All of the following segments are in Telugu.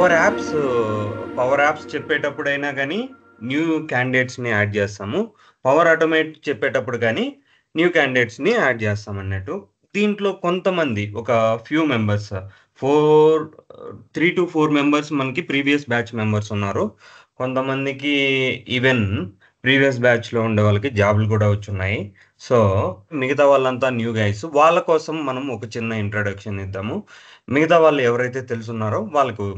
పవర్ యాప్స్ చెప్పేటప్పుడైనా గానీ, న్యూ క్యాండిడేట్స్‌ని యాడ్ జేస్తాము. పవర్ ఆటోమేట్ చెప్పేటప్పుడు గానీ, న్యూ క్యాండిడేట్స్‌ని యాడ్ జేస్తామన్నట్టు. దీంట్లో కొంతమంది ఒక ఫ్యూ మెంబర్స్ 3-4 మెంబర్స్ మనకి ప్రీవియస్ బ్యాచ్ మెంబర్స్ ఉన్నారు. కొంతమందికి ఈవెన్ ప్రీవియస్ బ్యాచ్‌లో ఉండే వాళ్ళకి జాబ్‌లు గూడా వచ్చున్నాయి. సో, మిగతా వాళ్ళంతా న్యూ గైస్. వాళ్ళ కోసం మనం ఒక చిన్న ఇంట్రడక్షన్ ఇద్దాము. మిగతా వాళ్ళు ఎవరైతే తెలుసున్నారో వాళ్ళకు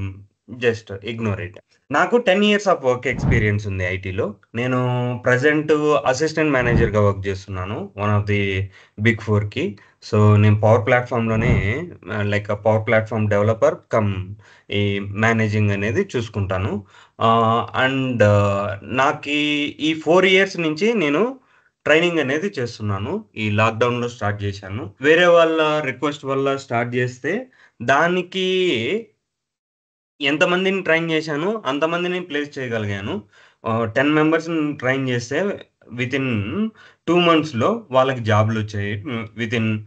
జస్ట్ ఇగ్నోర్ ఇట్. నాకు 10 ఇయర్స్ ఆఫ్ వర్క్ ఎక్స్‌పీరియన్స్ ఉంది ఐటీలో. నేను ప్రెజెంట్ అసిస్టెంట్ మేనేజర్‌గా వర్క్ చేస్తున్నాను. వన్ ఆఫ్ ది బిగ్ 4కి. సో, నేను పవర్ ప్లాట్‌ఫామ్‌లోనే పవర్ ప్లాట్‌ఫామ్ డెవలపర్ కమ్ ఈ మేనేజింగ్ అనేది చూసుకుంటాను. అండ్ నాకీ ఈ 4 ఇయర్స్ నుంచి నేను ట్రైనింగ్ అనేది చేస్తున్నాను. ఈ లాక్‌డౌన్‌లో స్టార్ట్ చేశాను. వేరే వాళ్ళ రిక్వెస్ట్ వల్ల స్టార్ట్ చేస్తే దానికి ఎంతమందిని ట్రైన్ చేశానో అంతమందిని ప్లేస్ చేయగలిగాను. 10 మెంబర్స్‌ని ట్రైన్ చేస్తే వితిన్ 2 మంత్స్‌లో వాళ్ళకి జాబ్‌లొచ్చాయి. వితిన్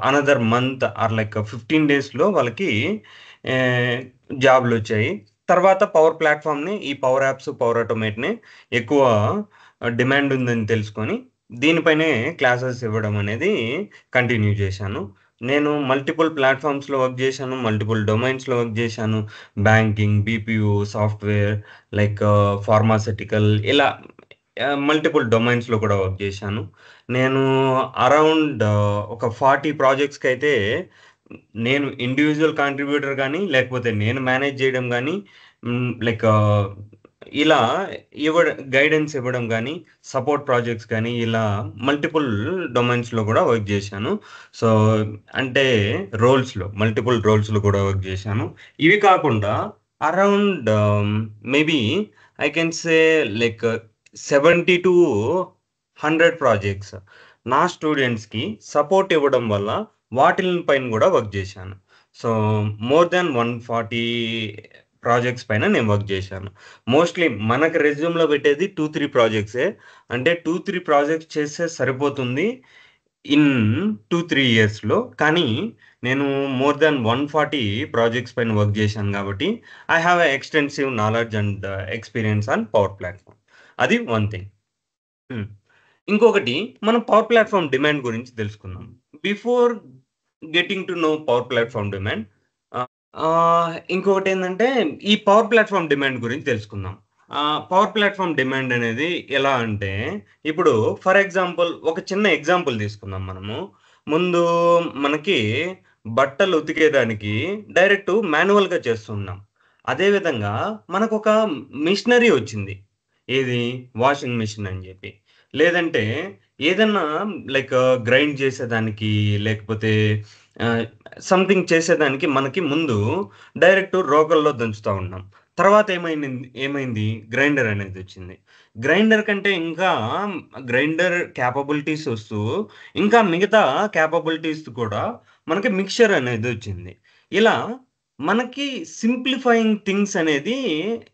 అనదర్ మంత్ ఆర్ 15 డేస్‌లో వాళ్ళకి ఆహ్, జాబ్‌లొచ్చాయి. తర్వాత పవర్ ప్లాట్‌ఫామ్‌ని ఈ పవర్ యాప్స్, పవర్ ఆటోమేట్‌ని ఎక్కువ డిమాండ్ ఉందని తెలుసుకొని దీనిపైనే క్లాసెస్ ఇవ్వడం అనేది కంటిన్యూ చేశాను. నేను మల్టిపుల్ ప్లాట్‌ఫామ్స్‌లో వర్క్ జేశాను. మల్టిపుల్ డొమైన్స్‌లో వర్క్ జేశాను. బ్యాంకింగ్, బీపీఓ, సాఫ్ట్‌వేర్ ఫార్మాస్యూటికల్ ఇలా మల్టిపుల్ డొమైన్స్‌లో కూడా వర్క్ జేశాను. నేను అరౌండ్ ఒక 40 ప్రాజెక్ట్స్‌కైతే నేను ఇండివిడ్యువల్ కాంట్రిబ్యూటర్ గానీ, లేకపోతే నేను మేనేజ్ జేయడం గానీ, హ్మ్, లైక్ ఆహ్, ఇలా గైడెన్స్ ఇవ్వడం గానీ, సపోర్ట్ ప్రాజెక్ట్స్ గానీ, ఇలా మల్టిపుల్ డొమైన్స్‌లో గూడా వర్క్ జేశాను. సో, అంటే మల్టిపుల్ రోల్స్‌లో కూడా వర్క్ జేశాను. ఇవి కాకుండా around maybe I can say like 70-100 projects నా స్టూడెంట్స్‌కి సపోర్ట్ ఇవ్వడం వల్ల వాటిలిని పైన గూడా వర్క్ జేశాను. సో, మోర్ థాన్ 140 ప్రాజెక్ట్స్ పైన నేను వర్క్ జేశాను. మోస్ట్‌లీ మనకు రెజ్యూమ్‌లో పెట్టేది 2, 3 ప్రాజెక్ట్సే. అంటే 2, 3 ప్రాజెక్ట్స్ చేస్తే సరిపోతుంది ఇన్ 2, 3 ఇయర్స్‌లో. కానీ నేను మోర్ థాన్ 140 ప్రాజెక్ట్స్ పైన వర్క్ జేశాను గాబట్టి, I have a extensive knowledge and experience on power platform. అది వన్ థింగ్. హ్మ్. ఇంకొకటి మనం పవర్ ప్లాట్‌ఫామ్ డిమాండ్ గురించి తెలుసుకుందాం. Before getting to know power platform demand ఇంకొకటేందంటే ఈ పవర్ ప్లాట్‌ఫామ్ డిమాండ్ గురించి తెలుసుకుందాం. పవర్ ప్లాట్‌ఫామ్ డిమాండ్ అనేది ఎలా అంటే, ఇప్పుడు ఫర్ ఎగ్జాంపుల్ ఒక చిన్న ఎగ్జాంపుల్ తీసుకుందాం మనము. ముందు మనకి బట్టలు ఉతికేదానికి డైరెక్ట్ మాన్యువల్‌గా చేస్తున్నాం. అదే విధంగా మనకొక మిషనరీ వచ్చింది. ఏది? వాషింగ్ మిషన్ అని జెప్పి. లేదంటే ఏదన్నా గ్రైండ్ చేసేదానికి లేకపోతే ఆహ్, సంథింగ్ చేసేదానికి మనకి ముందు డైరెక్ట్ రోకల్లో దంచుతా ఉన్నాం. తర్వాత ఏమైంది? గ్రైండర్ అనేదొచ్చింది. గ్రైండర్ కంటే ఇంకా గ్రైండర్ కేపబిలిటీస్ ఒస్తూ, ఇంకా మిగతా కేపబిలిటీస్ కూడా మనకి మిక్స్చర్ అనేదొచ్చింది. ఇలా మనకి సింప్లిఫయింగ్ థింగ్స్ అనేది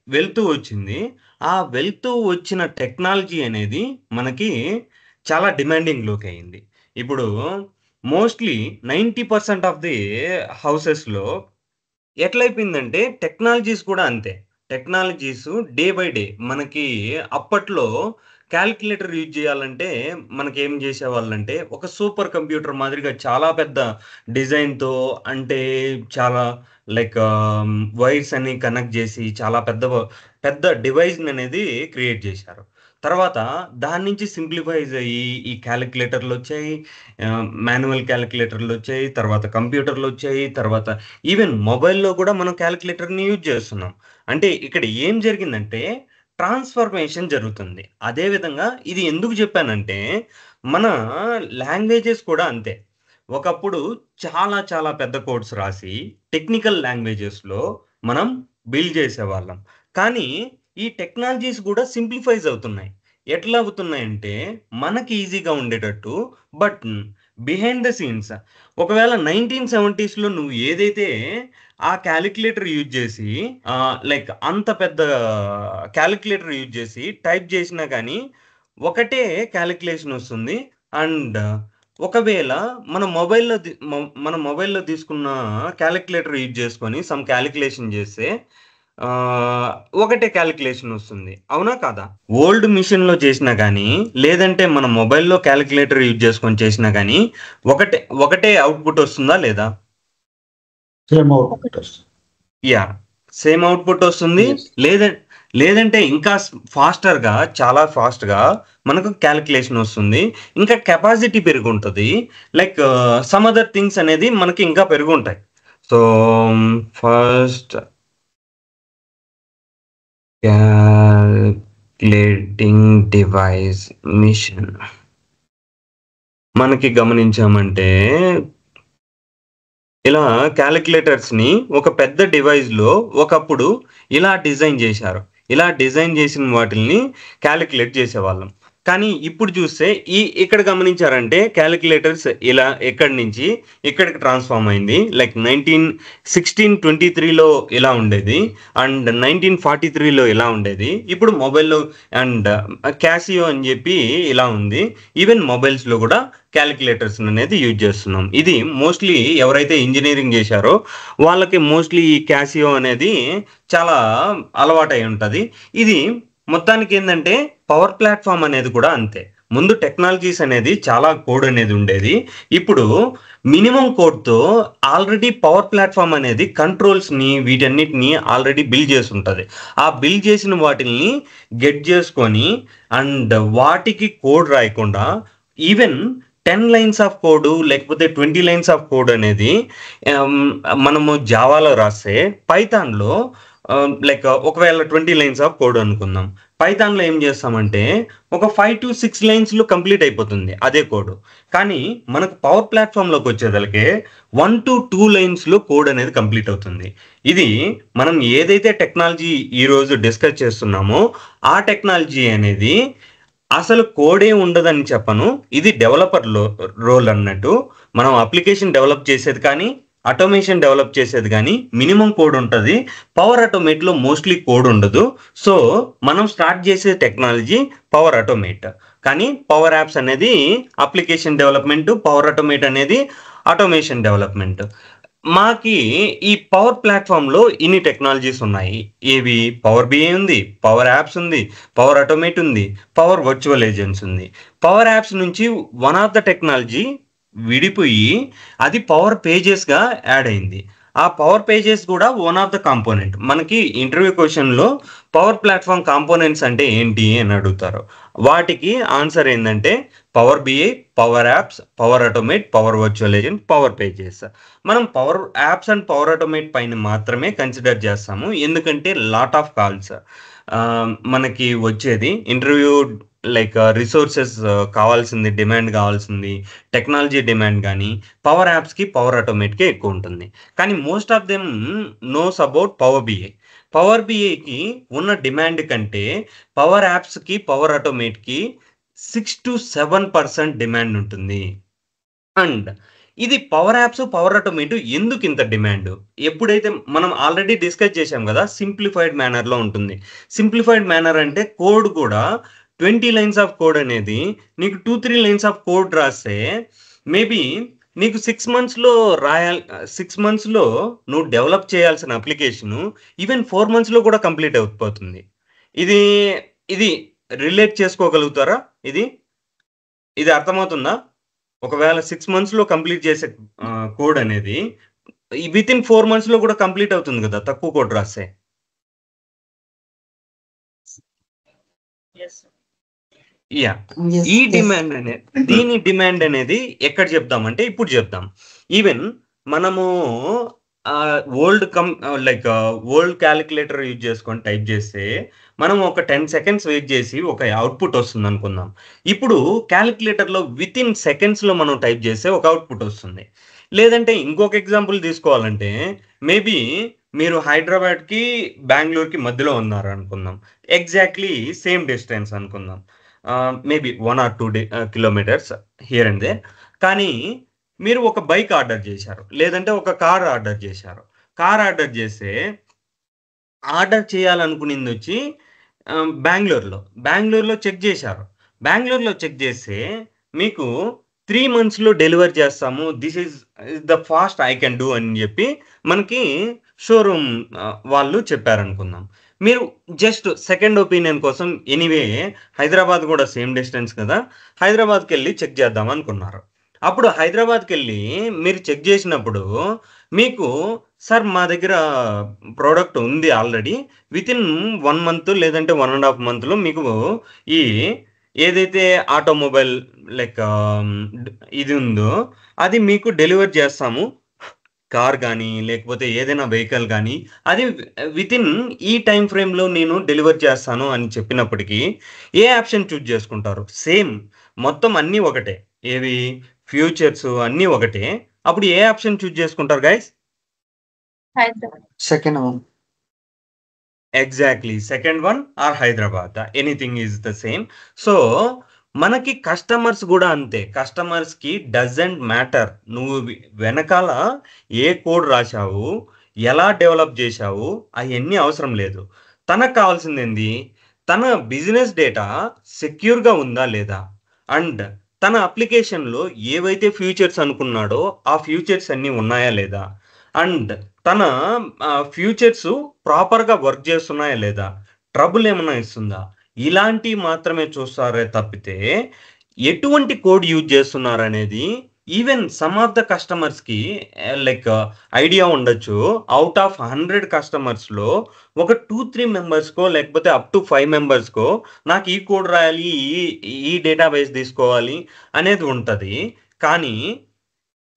వెళ్తూ వచ్చింది. ఆ వెళ్తూ వచ్చిన టెక్నాలజీ అనేది మనకి చాలా డిమాండింగ్‌లోకయింది. ఇప్పుడు మోస్ట్‌లీ 90% ఆఫ్ ది హౌసెస్‌లో ఎట్లయిపోయిందంటే టెక్నాలజీస్ కూడా అంతే. టెక్నాలజీస్ డే బై డే మనకి అప్పట్లో కాలిక్యులేటర్ యూజ్ చేయాలంటే మనకేం జేసేవాళ్ళంటే ఒక సూపర్ కంప్యూటర్ మాదిరిగా చాలా పెద్ద డిజైన్‌తో అంటే చాలా వైర్స్ అన్ని కనెక్ట్ జేసి చాలా పెద్ద డివైస్‌ననేది క్రియేట్ జేశారు. తర్వాత దాని నుంచి సింప్లిఫైజ్ అయ్యి ఈ కాలిక్యులేటర్‌లొచ్చాయి. మాన్యువల్ కాలిక్యులేటర్‌లొచ్చాయి. తర్వాత కంప్యూటర్‌లొచ్చాయి. తర్వాత ఈవెన్ మొబైల్‌లో గూడా మనం కాలిక్యులేటర్‌ని యూజ్ జేస్తున్నాం. అంటే ఇక్కడ ఏం జరిగిందంటే ట్రాన్స్‌ఫర్మేషన్ జరుగుతుంది. అదే విధంగా ఇది ఎందుకు జెప్పానంటే, మన లాంగ్వేజెస్ కూడా అంతే. ఒకప్పుడు చాలా చాలా పెద్ద కోడ్స్ రాసి టెక్నికల్ లాంగ్వేజెస్‌లో మనం బిల్డ్ జేసేవాళ్ళం. కానీ ఈ టెక్నాలజీస్ గూడా సింప్లిఫైజ్ అవుతున్నాయి. ఎట్లా అవుతున్నాయంటే మనకి ఈజీగా ఉండేటట్టు బట్ బిహైండ్ ద సీన్స్ ఒకవేళ 1970స్‌లో నువ్వు ఏదైతే ఆ కాలిక్యులేటర్ యూజ్ జేసి అంత పెద్ద కాలిక్యులేటర్ యూజ్ జేసి టైప్ జేసినా గానీ, ఒకటే కాలిక్యులేషన్ ఒస్తుంది. అండ్ ఒకవేళ మన మొబైల్‌లో తీసుకున్న కాలిక్యులేటర్ యూజ్ చేసుకొని సమ్ కాలిక్యులేషన్ చేస్తే ఆహ్, ఒకటే కాలిక్యులేషన్ వస్తుంది. అవునా? కాదా? ఓల్డ్ మిషన్‌లో చేసినా గానీ, లేదంటే మన మొబైల్‌లో కాలిక్యులేటర్ యూజ్ చేసుకొని చేసినా గానీ, ఒకటే ఔట్‌పుట్ వస్తుందా? లేదా? సేమ్ అవుట్‌పుట్ వస్తుంది. యాహ్! సేమ్ ఔట్‌పుట్ వస్తుంది. యెస్. లేదంటే ఇంకా ఫాస్టర్‌గా, చాలా ఫాస్ట్‌గా మనకు కాలిక్యులేషన్ వస్తుంది. ఇంకా కెపాసిటీ పెరిగుంటది. లైక్ సమ్ అదర్ థింగ్స్ అనేది మనకి ఇంకా పెరుగుంటాయి. So, first calculating device machine మనకి గమనించామంటే ఇలా కాలిక్యులేటర్స్‌ని ఒక పెద్ద డివైస్‌లో ఒకప్పుడు ఇలా డిజైన్ జేశారు. ఇలా డిజైన్ జేసిన వాటిల్ని కాలిక్యులేట్ జేసేవాళ్ళం. కానీ ఇప్పుడు చూస్తే ఇక్కడ గమనించారంటే కాలిక్యులేటర్స్ ఇలా ఎక్కడి నుంచి ఇక్కడికి ట్రాన్స్‌ఫార్మ్ అయింది. లైక్ 1623లో ఇలా ఉండేది. అండ్ 1943లో ఇలా ఉండేది. ఇప్పుడు మొబైల్‌లో అండ్ క్యాసియో అని జెప్పి ఇలా ఉంది. ఈవెన్ మొబైల్స్‌లో గూడా కాలిక్యులేటర్స్ అనేది యూజ్ చేస్తున్నాం. ఇది మోస్ట్‌లీ ఎవరైతే ఇంజినీరింగ్ చేశారో వాళ్ళకి మోస్ట్‌లీ ఈ క్యాసియో అనేది చాలా అలవాటై ఉంటది. ఇది మొత్తానికేందంటే పవర్ ప్లాట్‌ఫార్మ్ అనేది కూడా అంతే. ముందు టెక్నాలజీస్ అనేది చాలా కోడ్ అనేది ఉండేది. ఇప్పుడు మినిమమ్ కోడ్‌తో ఆల్రెడీ పవర్ ప్లాట్‌ఫార్మ్ అనేది కంట్రోల్స్‌ని వీటన్నిటిని ఆల్రెడీ బిల్డ్ చేసుంటది. ఆ బిల్డ్ చేసిన వాటిల్ని గెట్ చేసుకొని అండ్ వాటికి కోడ్ రాయకుండా ఈవెన్ 10 లైన్స్ ఆఫ్ కోడ్ లేకపోతే 20 లైన్స్ ఆఫ్ కోడ్ అనేది ఆహ్, మనము జావాలో రాస్తే పైథాన్‌లో లైక్ ఒకవేళ 20 లైన్స్ ఆఫ్ కోడ్ అనుకుందాం. పైథాన్‌లో ఏం చేస్తామంటే ఒక 5-6 లైన్స్‌లో కంప్లీట్ అయిపోతుంది అదే కోడ్. కానీ మనకు పవర్ ప్లాట్‌ఫార్మ్‌లోకి వచ్చేదలకే 1-2 లైన్స్‌లో కోడ్ అనేది కంప్లీట్ అవుతుంది. ఇది మనం ఏదైతే టెక్నాలజీ ఈరోజు డిస్కస్ చేస్తున్నామో ఆ టెక్నాలజీ అనేది అసలు కోడే ఉండదని చెప్పను. ఇది డెవలపర్ రోల్ అన్నట్టు. మనం అప్లికేషన్ డెవలప్ చేసేది కానీ, ఆటోమేషన్ డెవలప్ చేసేది గానీ, మినిమమ్ కోడ్ ఉంటది. పవర్ ఆటోమేట్‌లో మోస్ట్‌లీ కోడ్ ఉండదు. సో, మనం స్టార్ట్ చేసే టెక్నాలజీ పవర్ ఆటోమేట్. కానీ పవర్ యాప్స్ అనేది అప్లికేషన్ డెవలప్‌మెంట్, పవర్ ఆటోమేట్ అనేది ఆటోమేషన్ డెవలప్‌మెంట్. మాకి ఈ పవర్ ప్లాట్‌ఫార్మ్‌లో ఇన్ని టెక్నాలజీస్ ఉన్నాయి. ఏవి? పవర్ బిఐ ఉంది, పవర్ యాప్స్ ఉంది, పవర్ ఆటోమేట్ ఉంది, పవర్ వర్చువల్ ఏజెంట్స్ ఉంది. పవర్ యాప్స్ నుంచి వన్ ఆఫ్ ద టెక్నాలజీ విడిపోయి అది పవర్ పేజెస్‌గా యాడ్ అయింది. ఆ పవర్ పేజెస్ కూడా వన్ ఆఫ్ ద కాంపోనెంట్. మనకి ఇంటర్వ్యూ క్వెషన్‌లో పవర్ ప్లాట్‌ఫార్మ్ కాంపోనెంట్స్ అంటే ఏంటి అని అడుగుతారు. వాటికి ఆన్సర్ ఏందంటే power BI, power apps, power automate, power virtual agent, power pages. మనం power apps and power automate పైన మాత్రమే కన్సిడర్ చేస్తాము. ఎందుకంటే లాట్ ఆఫ్ కాల్స్ మనకి వచ్చేది ఇంటర్వ్యూ లైక్ రిసోర్సెస్ కావాల్సింది, డిమాండ్ కావాల్సింది, టెక్నాలజీ డిమాండ్ గానీ, పవర్ యాప్స్‌కి, పవర్ ఆటోమేట్‌కే ఎక్కువ ఉంటుంది. కానీ most of them knows about power BI. Power బిఐకి ఉన్న డిమాండ్ కంటే పవర్ యాప్స్‌కి, పవర్ ఆటోమేట్‌కి 6-7% డిమాండ్ ఉంటుంది. అండ్ ఇది పవర్ యాప్స్, పవర్ ఆటోమేట్ ఎందుకింత డిమాండు? ఎప్పుడైతే మనం ఆల్రెడీ డిస్కస్ చేశాం గదా! సింప్లిఫైడ్ మేనర్‌లో ఉంటుంది. సింప్లిఫైడ్ మేనర్ అంటే కోడ్ కూడా 20 లైన్స్ ఆఫ్ కోడ్ అనేది నీకు 2-3 లైన్స్ ఆఫ్ కోడ్ రాస్తే మేబీ నీకు 6 మంత్స్‌లో 6 మంత్స్‌లో నువ్వు డెవలప్ చేయాల్సిన అప్లికేషను ఈవెన్ 4 మంత్స్‌లో కూడా కంప్లీట్ అయిపోతుంది. ఇది ఇది రిలేట్ చేసుకోగలుగుతారా ఇది? ఇది అర్థమవుతుందా? ఒకవేళ 6 మంత్స్‌లో కంప్లీట్ చేసే కోడ్ అనేది వితిన్ 4 మంత్స్‌లో కూడా కంప్లీట్ అవుతుంది గదా! తక్కువ కోడ్ రాస్తే. యాహ్! యెస్. ఈ యెస్. దీని డిమాండ్ అనేది ఎక్కడ చెప్దామంటే ఇప్పుడు చెప్దాం. ఈవెన్ మనము ఓల్డ్ కాలిక్యులేటర్ యూజ్ చేసుకొని టైప్ చేస్తే మనం ఒక 10 సెకండ్స్ వెయిట్ చేసి ఒక అవుట్‌పుట్ వస్తుందనుకుందాం. ఇప్పుడు కాలిక్యులేటర్‌లో వితిన్ సెకండ్స్‌లో మనం టైప్ చేస్తే ఒక అవుట్‌పుట్ వస్తుంది. లేదంటే ఇంకొక ఎగ్జాంపుల్ తీసుకోవాలంటే మేబీ మీరు హైదరాబాద్‌కి, బెంగుళూరుకి మధ్యలో ఉన్నారనుకుందాం. ఎగ్జాక్ట్‌లీ సేమ్ డిస్టెన్స్ అనుకుందాం. Maybe 1 or 2 kilometers here and there. కానీ మీరు ఒక బైక్ ఆర్డర్ చేశారు. లేదంటే ఒక కార్ ఆర్డర్ చేశారు. కార్ ఆర్డర్ చేస్తే ఆర్డర్ చేయాలనుకునిందొచ్చి బెంగుళూరులో. బెంగుళూరులో చెక్ చేశారు. బెంగుళూరులో చెక్ చేస్తే మీకు 3 మంత్స్‌లో డెలివర్ చేస్తాము. This is the fast I can do అని చెప్పి మనకి షోరూమ్ వాళ్ళు చెప్పారనుకుందాం. మీరు జస్ట్ సెకండ్ ఒపీనియన్ కోసం ఎనీవే హైదరాబాద్ కూడా సేమ్ డిస్టెన్స్ కదా! హైదరాబాద్‌కెళ్ళి చెక్ చేద్దాం అనుకున్నారు. అప్పుడు హైదరాబాద్‌కెళ్ళి మీరు చెక్ చేసినప్పుడు మీకు సార్ మా దగ్గర ప్రొడక్ట్ ఉంది ఆల్రెడీ. వితిన్ 1 మంత్ లేదంటే 1 ½ మంత్‌లో మీకు ఈ ఏదైతే ఆటోమొబైల్ లైక్ ఇది ఉందో అది మీకు డెలివర్ చేస్తాము. కార్ గానీ, లేకపోతే ఏదైనా వెహికల్ గానీ, అది వితిన్ ఈ టైమ్ ఫ్రేమ్‌లో నేను డెలివర్ చేస్తాను అని చెప్పినప్పటికీ, ఏ ఆప్షన్ చూజ్ చేసుకుంటారు? సేమ్ మొత్తం అన్నీ ఒకటే. ఏవి ఫ్యూచర్స్ అన్నీ ఒకటే. అప్పుడు ఏ ఆప్షన్ చూజ్ చేసుకుంటారు guys? Hyderabad. Second one. Exactly. Second one or Hyderabad. Anything is the same. So, మనకి కస్టమర్స్ గూడా అంతే. కస్టమర్స్‌కి డజంట్ మ్యాటర్. నువ్వు వెనకాల ఏ కోడ్ రాశావు, ఎలా డెవలప్ జేశావు, అయన్నీ అవసరం లేదు. తనకు కావాల్సిందేంది? తన బిజినెస్ డేటా సెక్యూర్‌గా ఉందా లేదా? అండ్ తన అప్లికేషన్‌లో ఏవైతే ఫ్యూచర్స్ అనుకున్నాడో, ఆ ఫ్యూచర్స్ అన్నీ ఉన్నాయా లేదా? అండ్ తన ఫ్యూచర్స్ ప్రాపర్‌గా వర్క్ చేస్తున్నాయా లేదా? ట్రబుల్ ఏమన్నా ఇస్తుందా? ఇలాంటివి మాత్రమే చూస్తారే తప్పితే, ఎటువంటి కోడ్ యూజ్ చేస్తున్నారనేది ఈవెన్ సమ్ ఆఫ్ ద కస్టమర్స్‌కి లైక్ ఐడియా ఉండొచ్చు. ఔట్ ఆఫ్ 100 కస్టమర్స్‌లో ఒక 2, 3 మెంబర్స్‌కో లేకపోతే అప్ టు 5 మెంబర్స్‌కో నాకు ఈ కోడ్ రాయాలి, ఈ డేటాబేస్ తీసుకోవాలి అనేది ఉంటది. కానీ